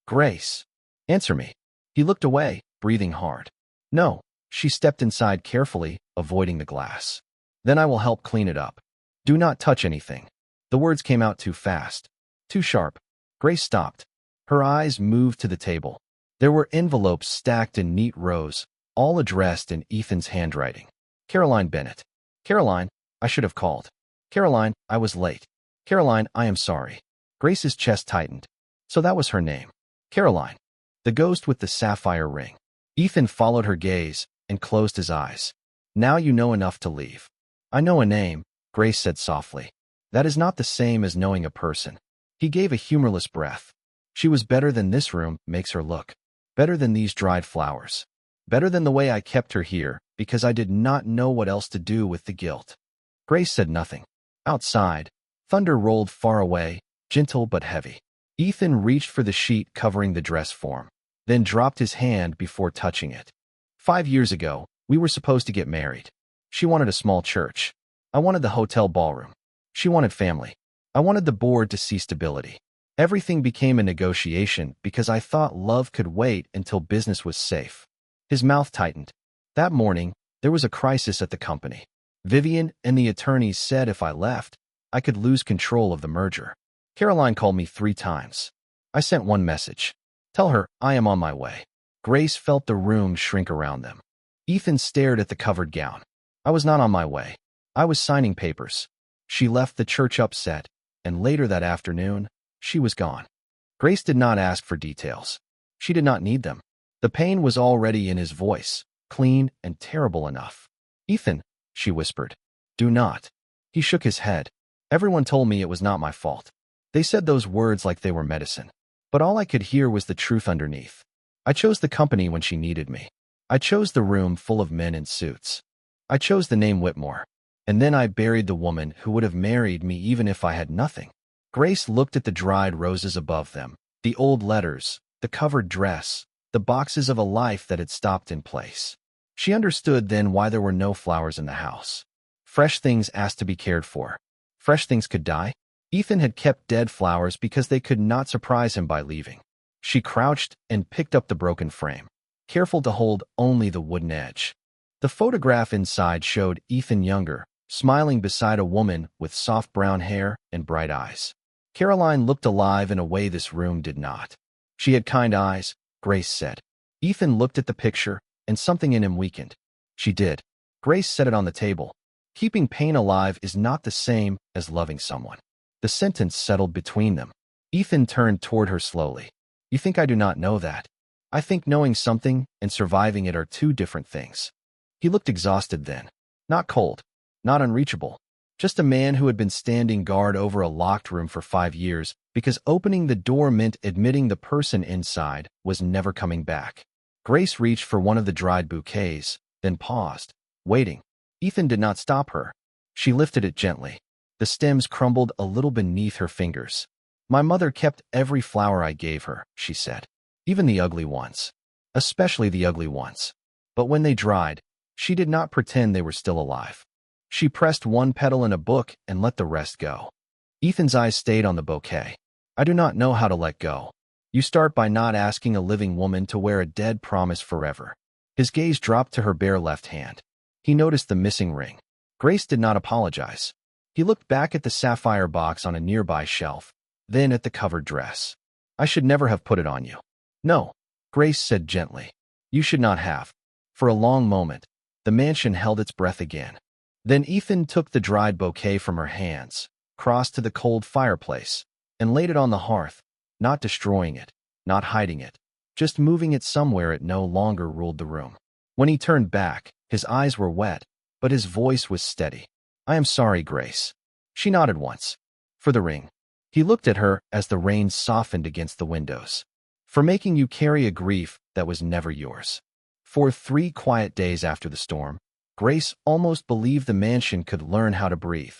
"Grace. Answer me." He looked away, breathing hard. "No." She stepped inside carefully, avoiding the glass. "Then I will help clean it up. Do not touch anything." The words came out too fast, too sharp. Grace stopped. Her eyes moved to the table. There were envelopes stacked in neat rows, all addressed in Ethan's handwriting. "Caroline Bennett." "Caroline, I should have called." "Caroline, I was late." "Caroline, I am sorry." Grace's chest tightened. So that was her name. Caroline. The ghost with the sapphire ring. Ethan followed her gaze and closed his eyes. "Now you know enough to leave." "I know a name," Grace said softly. "That is not the same as knowing a person." He gave a humorless breath. "She was better than this room makes her look. Better than these dried flowers. Better than the way I kept her here, because I did not know what else to do with the guilt." Grace said nothing. Outside, thunder rolled far away, gentle but heavy. Ethan reached for the sheet covering the dress form, then dropped his hand before touching it. 5 years ago, we were supposed to get married. She wanted a small church. I wanted the hotel ballroom. She wanted family. I wanted the board to see stability. Everything became a negotiation because I thought love could wait until business was safe. His mouth tightened. That morning, there was a crisis at the company. Vivian and the attorneys said if I left, I could lose control of the merger. Caroline called me 3 times. I sent one message. "Tell her I am on my way." Grace felt the room shrink around them. Ethan stared at the covered gown. "I was not on my way. I was signing papers." She left the church upset, and later that afternoon, she was gone. Grace did not ask for details. She did not need them. The pain was already in his voice, clean and terrible enough. "Ethan," she whispered. "Do not." He shook his head. "Everyone told me it was not my fault. They said those words like they were medicine. But all I could hear was the truth underneath. I chose the company when she needed me. I chose the room full of men in suits. I chose the name Whitmore. And then I buried the woman who would have married me even if I had nothing. Grace looked at the dried roses above them, the old letters, the covered dress, the boxes of a life that had stopped in place. She understood then why there were no flowers in the house. Fresh things asked to be cared for. Fresh things could die. Ethan had kept dead flowers because they could not surprise him by leaving. She crouched and picked up the broken frame, careful to hold only the wooden edge. The photograph inside showed Ethan younger, smiling beside a woman with soft brown hair and bright eyes. Caroline looked alive in a way this room did not. She had kind eyes, Grace said. Ethan looked at the picture, and something in him weakened. She did. Grace set it on the table. Keeping pain alive is not the same as loving someone. The sentence settled between them. Ethan turned toward her slowly. You think I do not know that? I think knowing something and surviving it are two different things. He looked exhausted then. Not cold. Not unreachable. Just a man who had been standing guard over a locked room for 5 years because opening the door meant admitting the person inside was never coming back. Grace reached for one of the dried bouquets, then paused, waiting. Ethan did not stop her. She lifted it gently. The stems crumbled a little beneath her fingers. My mother kept every flower I gave her, she said. Even the ugly ones. Especially the ugly ones. But when they dried, she did not pretend they were still alive. She pressed one petal in a book and let the rest go. Ethan's eyes stayed on the bouquet. I do not know how to let go. You start by not asking a living woman to wear a dead promise forever. His gaze dropped to her bare left hand. He noticed the missing ring. Grace did not apologize. He looked back at the sapphire box on a nearby shelf, then at the covered dress. I should never have put it on you. No, Grace said gently. You should not have. For a long moment, the mansion held its breath again. Then Ethan took the dried bouquet from her hands, crossed to the cold fireplace, and laid it on the hearth, not destroying it, not hiding it, just moving it somewhere it no longer ruled the room. When he turned back, his eyes were wet, but his voice was steady. I am sorry, Grace. She nodded once. For the ring. He looked at her as the rain softened against the windows. For making you carry a grief that was never yours. For 3 quiet days after the storm, Grace almost believed the mansion could learn how to breathe.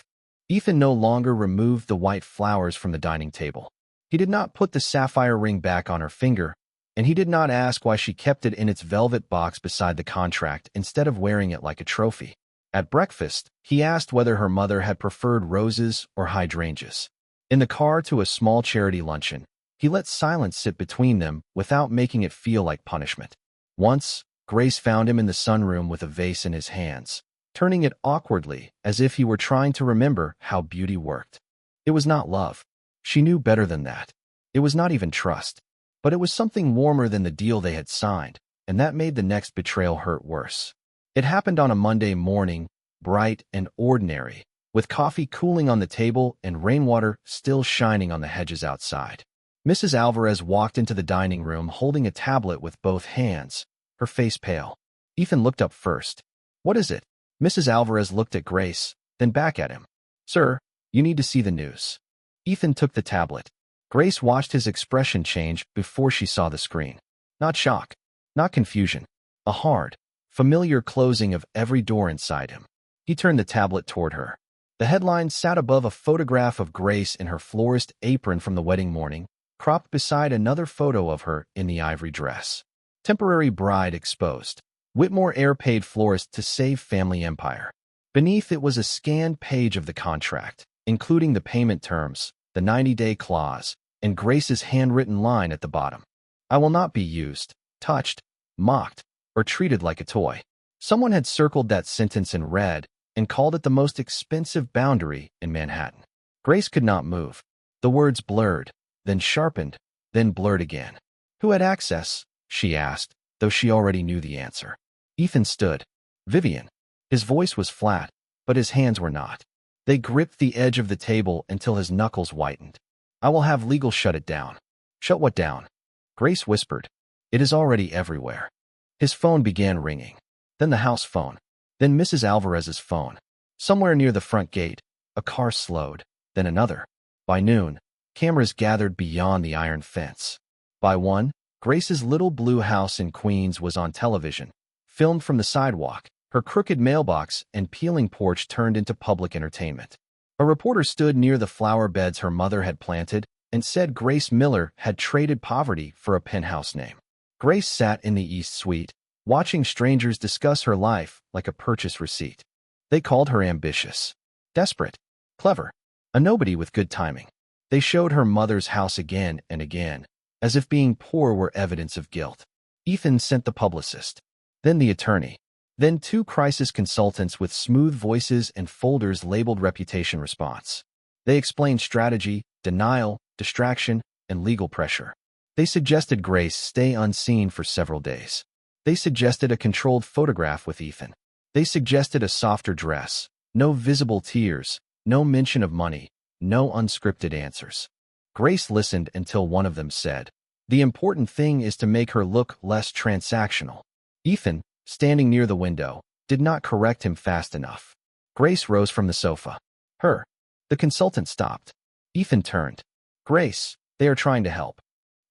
Ethan no longer removed the white flowers from the dining table. He did not put the sapphire ring back on her finger, and he did not ask why she kept it in its velvet box beside the contract instead of wearing it like a trophy. At breakfast, he asked whether her mother had preferred roses or hydrangeas. In the car to a small charity luncheon, he let silence sit between them without making it feel like punishment. Once, Grace found him in the sunroom with a vase in his hands, turning it awkwardly as if he were trying to remember how beauty worked. It was not love. She knew better than that. It was not even trust. But it was something warmer than the deal they had signed, and that made the next betrayal hurt worse. It happened on a Monday morning, bright and ordinary, with coffee cooling on the table and rainwater still shining on the hedges outside. Mrs. Alvarez walked into the dining room holding a tablet with both hands, her face pale. Ethan looked up first. What is it? Mrs. Alvarez looked at Grace, then back at him. Sir, you need to see the news. Ethan took the tablet. Grace watched his expression change before she saw the screen. Not shock, not confusion, a hard, familiar closing of every door inside him. He turned the tablet toward her. The headline sat above a photograph of Grace in her florist apron from the wedding morning, cropped beside another photo of her in the ivory dress. Temporary bride exposed. Whitmore Air paid florist to save family empire. Beneath it was a scanned page of the contract, including the payment terms, the 90-day clause, and Grace's handwritten line at the bottom. I will not be used, touched, mocked, or treated like a toy. Someone had circled that sentence in red and called it the most expensive boundary in Manhattan. Grace could not move. The words blurred, then sharpened, then blurred again. Who had access? She asked, though she already knew the answer. Ethan stood. Vivian. His voice was flat, but his hands were not. They gripped the edge of the table until his knuckles whitened. I will have legal shut it down. Shut what down? Grace whispered. It is already everywhere. His phone began ringing. Then the house phone. Then Mrs. Alvarez's phone. Somewhere near the front gate, a car slowed. Then another. By noon, cameras gathered beyond the iron fence. By 1, Grace's little blue house in Queens was on television, filmed from the sidewalk, her crooked mailbox and peeling porch turned into public entertainment. A reporter stood near the flower beds her mother had planted and said Grace Miller had traded poverty for a penthouse name. Grace sat in the East Suite, watching strangers discuss her life like a purchase receipt. They called her ambitious, desperate, clever, a nobody with good timing. They showed her mother's house again and again, as if being poor were evidence of guilt. Ethan sent the publicist, then the attorney, then two crisis consultants with smooth voices and folders labeled reputation response. They explained strategy, denial, distraction, and legal pressure. They suggested Grace stay unseen for several days. They suggested a controlled photograph with Ethan. They suggested a softer dress, no visible tears, no mention of money, no unscripted answers. Grace listened until one of them said, "The important thing is to make her look less transactional." Ethan, standing near the window, did not correct him fast enough. Grace rose from the sofa. Her. The consultant stopped. Ethan turned. "Grace, they are trying to help."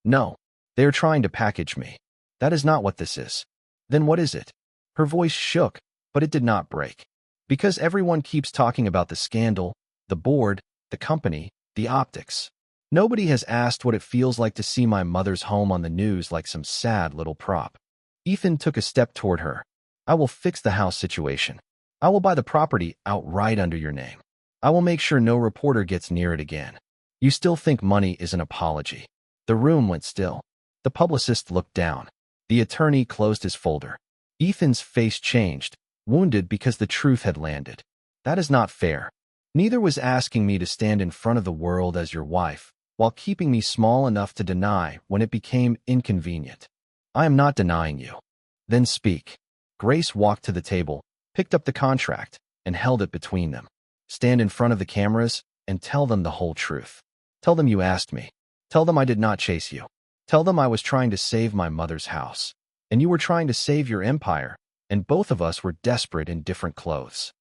"No, they are trying to package me. That is not what this is." "Then what is it?" Her voice shook, but it did not break. "Because everyone keeps talking about the scandal, the board, the company, the optics. Nobody has asked what it feels like to see my mother's home on the news like some sad little prop." Ethan took a step toward her. "I will fix the house situation. I will buy the property outright under your name. I will make sure no reporter gets near it again. You still think money is an apology." The room went still. The publicist looked down. The attorney closed his folder. Ethan's face changed, wounded because the truth had landed. "That is not fair. Neither was asking me to stand in front of the world as your wife, while keeping me small enough to deny when it became inconvenient. I am not denying you." "Then speak." Grace walked to the table, picked up the contract, and held it between them. "Stand in front of the cameras and tell them the whole truth. Tell them you asked me. Tell them I did not chase you. Tell them I was trying to save my mother's house, and you were trying to save your empire, and both of us were desperate in different clothes."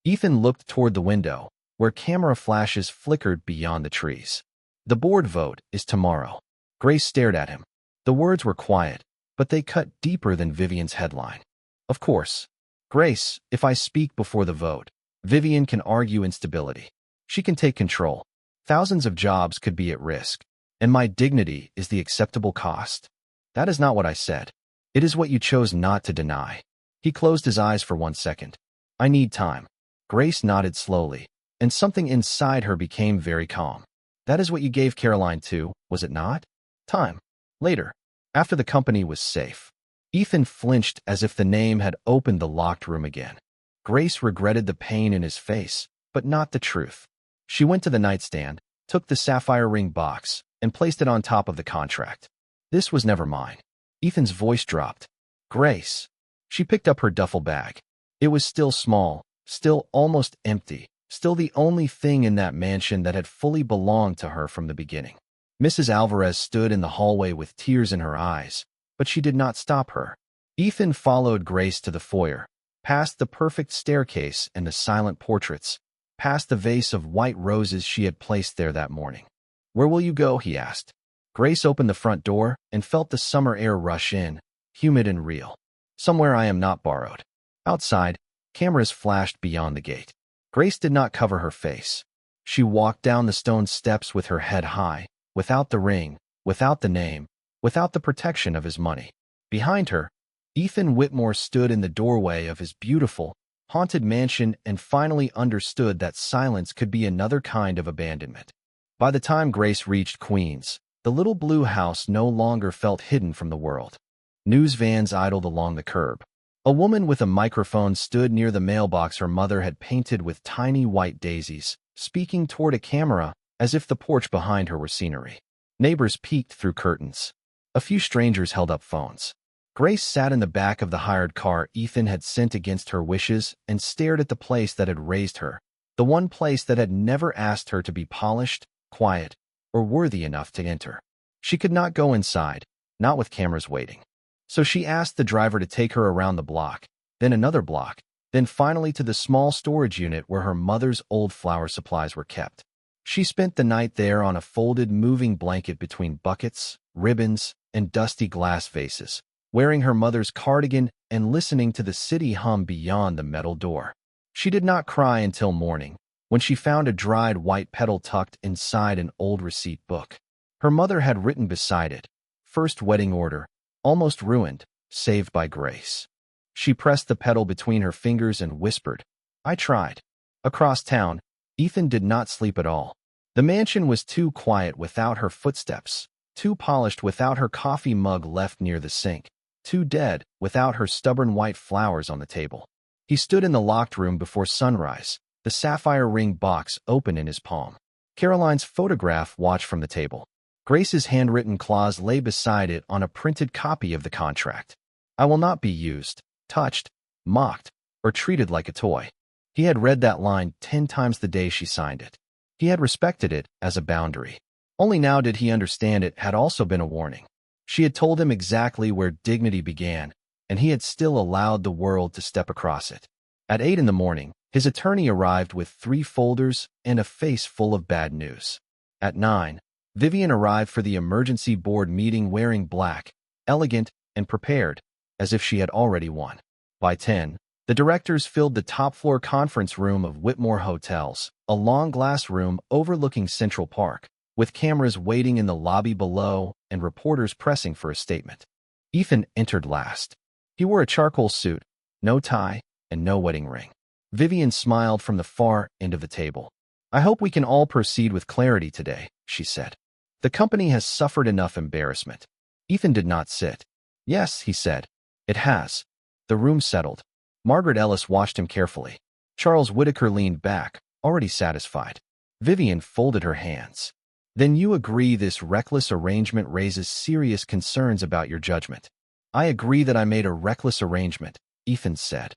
Ethan looked toward the window, where camera flashes flickered beyond the trees. "The board vote is tomorrow." Grace stared at him. The words were quiet, but they cut deeper than Vivian's headline. "Of course. Grace, if I speak before the vote, Vivian can argue instability. She can take control. Thousands of jobs could be at risk, and my dignity is the acceptable cost." "That is not what I said. It is what you chose not to deny." He closed his eyes for 1 second. "I need time." Grace nodded slowly, and something inside her became very calm. "That is what you gave Caroline too, was it not? Time. Later. After the company was safe." Ethan flinched as if the name had opened the locked room again. Grace regretted the pain in his face, but not the truth. She went to the nightstand, took the sapphire ring box, and placed it on top of the contract. "This was never mine." Ethan's voice dropped. "Grace." She picked up her duffel bag. It was still small, still almost empty, still the only thing in that mansion that had fully belonged to her from the beginning. Mrs. Alvarez stood in the hallway with tears in her eyes, but she did not stop her. Ethan followed Grace to the foyer, past the perfect staircase and the silent portraits, past the vase of white roses she had placed there that morning. "Where will you go?" he asked. Grace opened the front door and felt the summer air rush in, humid and real. "Somewhere I am not borrowed." Outside, cameras flashed beyond the gate. Grace did not cover her face. She walked down the stone steps with her head high, without the ring, without the name, without the protection of his money. Behind her, Ethan Whitmore stood in the doorway of his beautiful, haunted mansion and finally understood that silence could be another kind of abandonment. By the time Grace reached Queens, the little blue house no longer felt hidden from the world. News vans idled along the curb. A woman with a microphone stood near the mailbox her mother had painted with tiny white daisies, speaking toward a camera as if the porch behind her were scenery. Neighbors peeked through curtains. A few strangers held up phones. Grace sat in the back of the hired car Ethan had sent against her wishes and stared at the place that had raised her, the one place that had never asked her to be polished, quiet, or worthy enough to enter. She could not go inside, not with cameras waiting. So she asked the driver to take her around the block, then another block, then finally to the small storage unit where her mother's old flower supplies were kept. She spent the night there on a folded moving blanket between buckets, ribbons, and dusty glass vases, wearing her mother's cardigan and listening to the city hum beyond the metal door. She did not cry until morning, when she found a dried white petal tucked inside an old receipt book. Her mother had written beside it, "First wedding order, almost ruined, saved by grace." She pressed the petal between her fingers and whispered, "I tried." Across town, Ethan did not sleep at all. The mansion was too quiet without her footsteps, too polished without her coffee mug left near the sink, too dead without her stubborn white flowers on the table. He stood in the locked room before sunrise, the sapphire ring box open in his palm. Caroline's photograph watched from the table. Grace's handwritten clause lay beside it on a printed copy of the contract. "I will not be used, touched, mocked, or treated like a toy." He had read that line 10 times the day she signed it. He had respected it as a boundary. Only now did he understand it had also been a warning. She had told him exactly where dignity began, and he had still allowed the world to step across it. At 8 in the morning, his attorney arrived with 3 folders and a face full of bad news. At 9, Vivian arrived for the emergency board meeting wearing black, elegant, and prepared, as if she had already won. By 10, the directors filled the top-floor conference room of Whitmore Hotels, a long glass room overlooking Central Park, with cameras waiting in the lobby below and reporters pressing for a statement. Ethan entered last. He wore a charcoal suit, no tie, and no wedding ring. Vivian smiled from the far end of the table. "I hope we can all proceed with clarity today," she said. "The company has suffered enough embarrassment." Ethan did not sit. "Yes," he said, "it has." The room settled. Margaret Ellis watched him carefully. Charles Whitaker leaned back, already satisfied. Vivian folded her hands. "Then you agree this reckless arrangement raises serious concerns about your judgment?" "I agree that I made a reckless arrangement," Ethan said.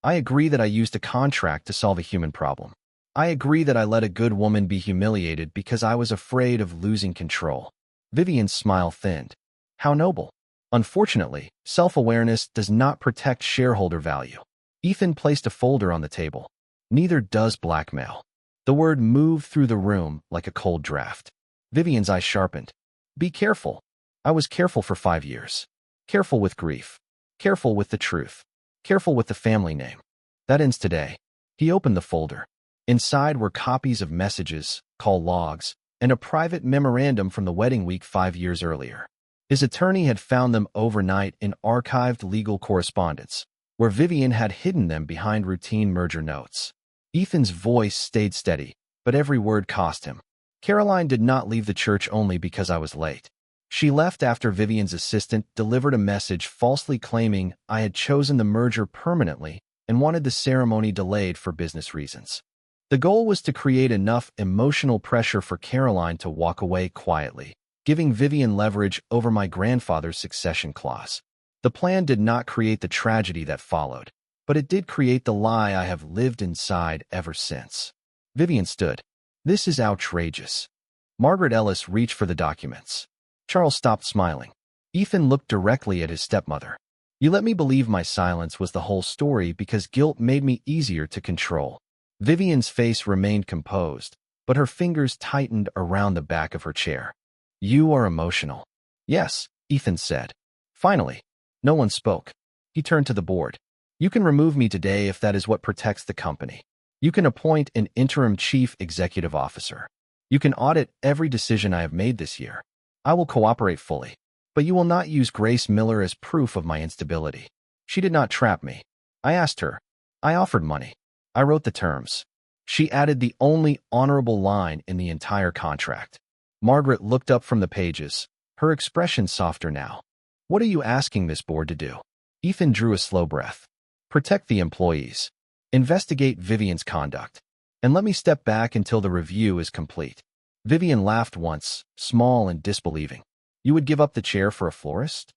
"I agree that I used a contract to solve a human problem. I agree that I let a good woman be humiliated because I was afraid of losing control." Vivian's smile thinned. "How noble." "Unfortunately, self-awareness does not protect shareholder value." Ethan placed a folder on the table. "Neither does blackmail." The word moved through the room like a cold draft. Vivian's eyes sharpened. "Be careful." "I was careful for 5 years. Careful with grief. Careful with the truth. Careful with the family name. That ends today." He opened the folder. Inside were copies of messages, call logs, and a private memorandum from the wedding week 5 years earlier. His attorney had found them overnight in archived legal correspondence, where Vivian had hidden them behind routine merger notes. Ethan's voice stayed steady, but every word cost him. "Caroline did not leave the church only because I was late. She left after Vivian's assistant delivered a message falsely claiming I had chosen the merger permanently and wanted the ceremony delayed for business reasons. The goal was to create enough emotional pressure for Caroline to walk away quietly, giving Vivian leverage over my grandfather's succession clause. The plan did not create the tragedy that followed, but it did create the lie I have lived inside ever since." Vivian stood. "This is outrageous." Margaret Ellis reached for the documents. Charles stopped smiling. Ethan looked directly at his stepmother. "You let me believe my silence was the whole story because guilt made me easier to control." Vivian's face remained composed, but her fingers tightened around the back of her chair. "You are emotional." "Yes," Ethan said. Finally, no one spoke. He turned to the board. "You can remove me today if that is what protects the company. You can appoint an interim chief executive officer. You can audit every decision I have made this year. I will cooperate fully. But you will not use Grace Miller as proof of my instability. She did not trap me. I asked her. I offered money. I wrote the terms. She added the only honorable line in the entire contract." Margaret looked up from the pages, her expression softer now. "What are you asking this board to do?" Ethan drew a slow breath. "Protect the employees. Investigate Vivian's conduct. And let me step back until the review is complete." Vivian laughed once, small and disbelieving. "You would give up the chair for a florist?"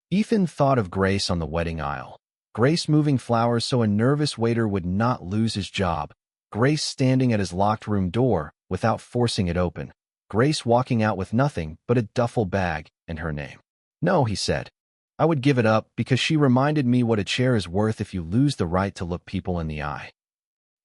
Ethan thought of Grace on the wedding aisle. Grace moving flowers so a nervous waiter would not lose his job. Grace standing at his locked room door without forcing it open. Grace walking out with nothing but a duffel bag and her name. "No," he said. "I would give it up because she reminded me what a chair is worth if you lose the right to look people in the eye."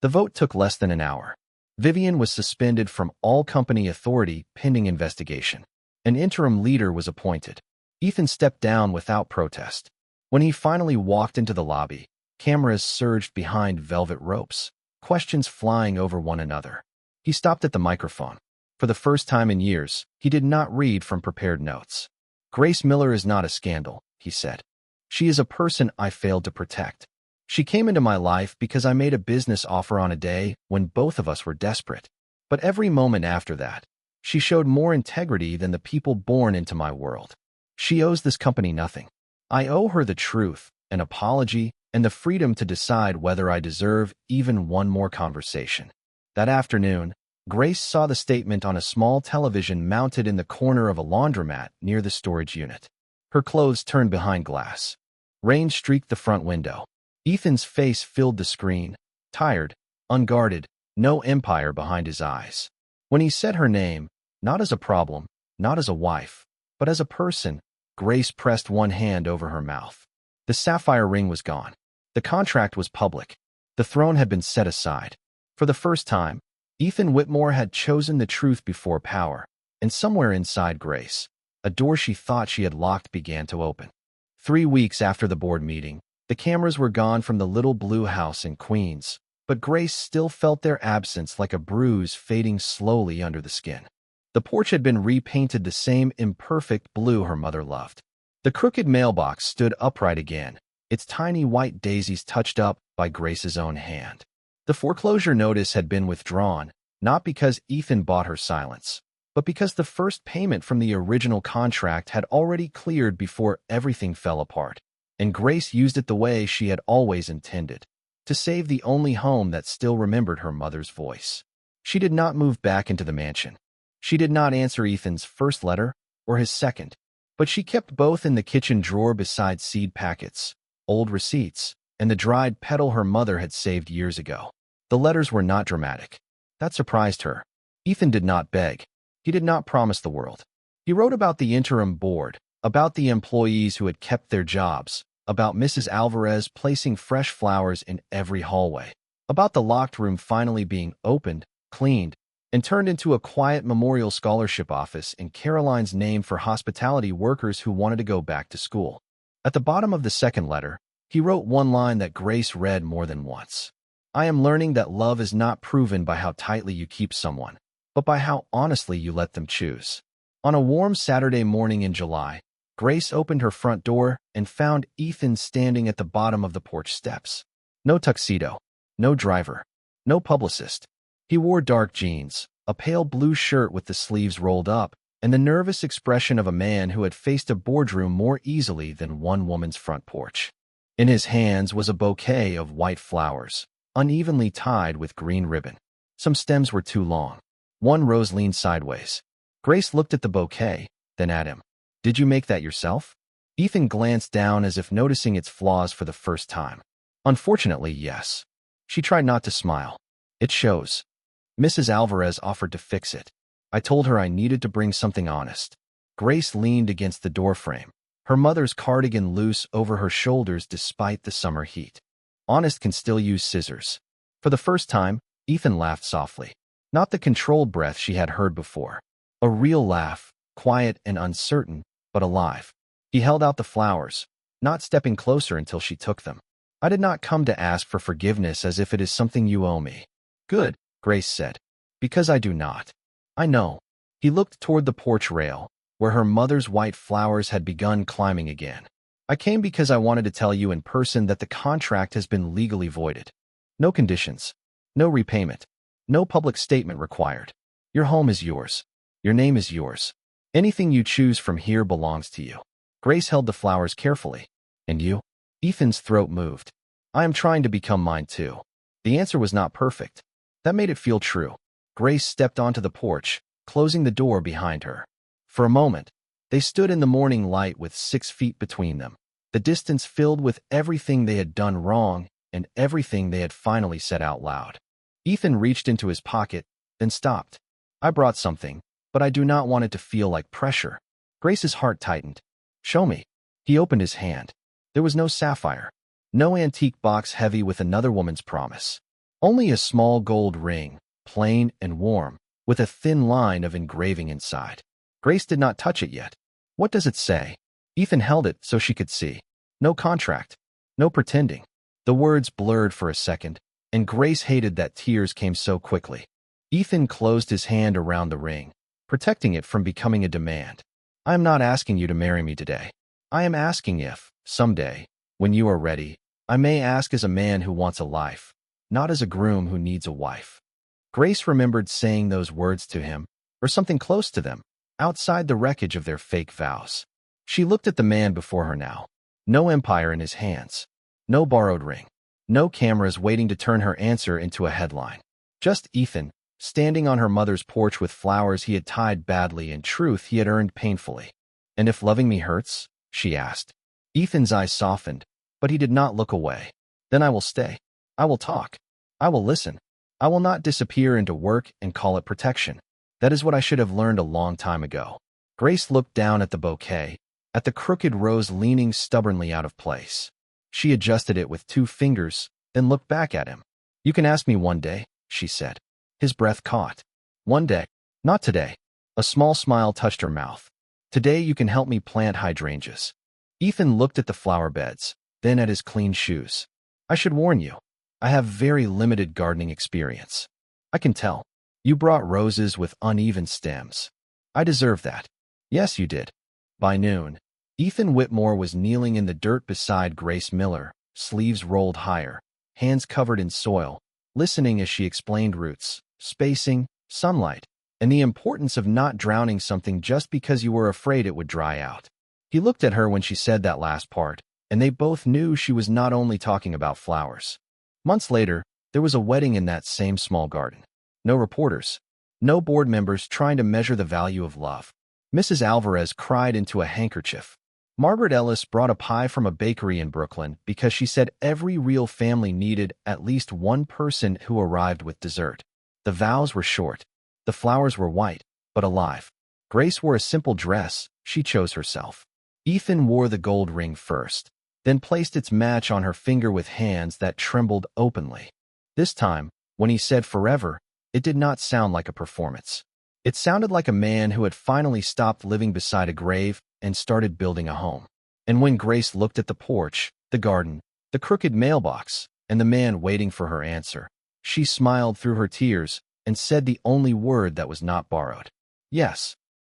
The vote took less than an hour. Vivian was suspended from all company authority pending investigation. An interim leader was appointed. Ethan stepped down without protest. When he finally walked into the lobby, cameras surged behind velvet ropes. questions flying over one another. He stopped at the microphone. For the first time in years, he did not read from prepared notes. Grace Miller is not a scandal, he said. She is a person I failed to protect. She came into my life because I made a business offer on a day when both of us were desperate. But every moment after that, she showed more integrity than the people born into my world. She owes this company nothing. I owe her the truth, an apology, and the freedom to decide whether I deserve even one more conversation. That afternoon, Grace saw the statement on a small television mounted in the corner of a laundromat near the storage unit. Her clothes turned behind glass. Rain streaked the front window. Ethan's face filled the screen, tired, unguarded, no empire behind his eyes. When he said her name, not as a problem, not as a wife, but as a person, Grace pressed one hand over her mouth. The sapphire ring was gone. The contract was public. The throne had been set aside. For the first time, Ethan Whitmore had chosen the truth before power, and somewhere inside Grace, a door she thought she had locked began to open. 3 weeks after the board meeting, the cameras were gone from the little blue house in Queens, but Grace still felt their absence like a bruise fading slowly under the skin. The porch had been repainted the same imperfect blue her mother loved. The crooked mailbox stood upright again, its tiny white daisies touched up by Grace's own hand. The foreclosure notice had been withdrawn, not because Ethan bought her silence, but because the first payment from the original contract had already cleared before everything fell apart. And Grace used it the way she had always intended, to save the only home that still remembered her mother's voice. She did not move back into the mansion. She did not answer Ethan's first letter or his second, but she kept both in the kitchen drawer beside seed packets, old receipts, and the dried petal her mother had saved years ago. The letters were not dramatic. That surprised her. Ethan did not beg. He did not promise the world. He wrote about the interim board, about the employees who had kept their jobs, about Mrs. Alvarez placing fresh flowers in every hallway, about the locked room finally being opened, cleaned, and turned into a quiet memorial scholarship office in Caroline's name for hospitality workers who wanted to go back to school. At the bottom of the second letter, he wrote one line that Grace read more than once. I am learning that love is not proven by how tightly you keep someone, but by how honestly you let them choose. On a warm Saturday morning in July, Grace opened her front door and found Ethan standing at the bottom of the porch steps. No tuxedo, no driver, no publicist. He wore dark jeans, a pale blue shirt with the sleeves rolled up, and the nervous expression of a man who had faced a boardroom more easily than one woman's front porch. In his hands was a bouquet of white flowers, unevenly tied with green ribbon. Some stems were too long. One rose leaned sideways. Grace looked at the bouquet, then at him. Did you make that yourself? Ethan glanced down as if noticing its flaws for the first time. Unfortunately, yes. She tried not to smile. It shows. Mrs. Alvarez offered to fix it. I told her I needed to bring something honest. Grace leaned against the doorframe, her mother's cardigan loose over her shoulders despite the summer heat. Honest can still use scissors. For the first time, Ethan laughed softly. Not the controlled breath she had heard before. A real laugh, quiet and uncertain, but alive. He held out the flowers, not stepping closer until she took them. I did not come to ask for forgiveness as if it is something you owe me. Good, Grace said. Because I do not. I know. He looked toward the porch rail, where her mother's white flowers had begun climbing again. I came because I wanted to tell you in person that the contract has been legally voided. No conditions. No repayment. No public statement required. Your home is yours. Your name is yours. Anything you choose from here belongs to you. Grace held the flowers carefully. And you? Ethan's throat moved. I am trying to become mine too. The answer was not perfect. That made it feel true. Grace stepped onto the porch, closing the door behind her. For a moment, they stood in the morning light with 6 feet between them, the distance filled with everything they had done wrong and everything they had finally said out loud. Ethan reached into his pocket, then stopped. I brought something, but I do not want it to feel like pressure. Grace's heart tightened. Show me. He opened his hand. There was no sapphire, no antique box heavy with another woman's promise. Only a small gold ring, plain and warm, with a thin line of engraving inside. Grace did not touch it yet. What does it say? Ethan held it so she could see. No contract. No pretending. The words blurred for a second, and Grace hated that tears came so quickly. Ethan closed his hand around the ring, protecting it from becoming a demand. I am not asking you to marry me today. I am asking if, someday, when you are ready, I may ask as a man who wants a life, not as a groom who needs a wife. Grace remembered saying those words to him, or something close to them, outside the wreckage of their fake vows. She looked at the man before her now. No empire in his hands. No borrowed ring. No cameras waiting to turn her answer into a headline. Just Ethan, standing on her mother's porch with flowers he had tied badly and truth he had earned painfully. And if loving me hurts? She asked. Ethan's eyes softened, but he did not look away. Then I will stay. I will talk. I will listen. I will not disappear into work and call it protection. That is what I should have learned a long time ago. Grace looked down at the bouquet, at the crooked rose leaning stubbornly out of place. She adjusted it with 2 fingers, then looked back at him. You can ask me one day, she said. His breath caught. One day. Not today. A small smile touched her mouth. Today you can help me plant hydrangeas. Ethan looked at the flower beds, then at his clean shoes. I should warn you. I have very limited gardening experience. I can tell. You brought roses with uneven stems. I deserve that. Yes, you did. By noon, Ethan Whitmore was kneeling in the dirt beside Grace Miller, sleeves rolled higher, hands covered in soil, listening as she explained roots, spacing, sunlight, and the importance of not drowning something just because you were afraid it would dry out. He looked at her when she said that last part, and they both knew she was not only talking about flowers. Months later, there was a wedding in that same small garden. No reporters. No board members trying to measure the value of love. Mrs. Alvarez cried into a handkerchief. Margaret Ellis brought a pie from a bakery in Brooklyn because she said every real family needed at least one person who arrived with dessert. The vows were short. The flowers were white, but alive. Grace wore a simple dress. She chose herself. Ethan wore the gold ring first, then placed its match on her finger with hands that trembled openly. This time, when he said forever, it did not sound like a performance. It sounded like a man who had finally stopped living beside a grave and started building a home. And when Grace looked at the porch, the garden, the crooked mailbox, and the man waiting for her answer, she smiled through her tears and said the only word that was not borrowed. Yes.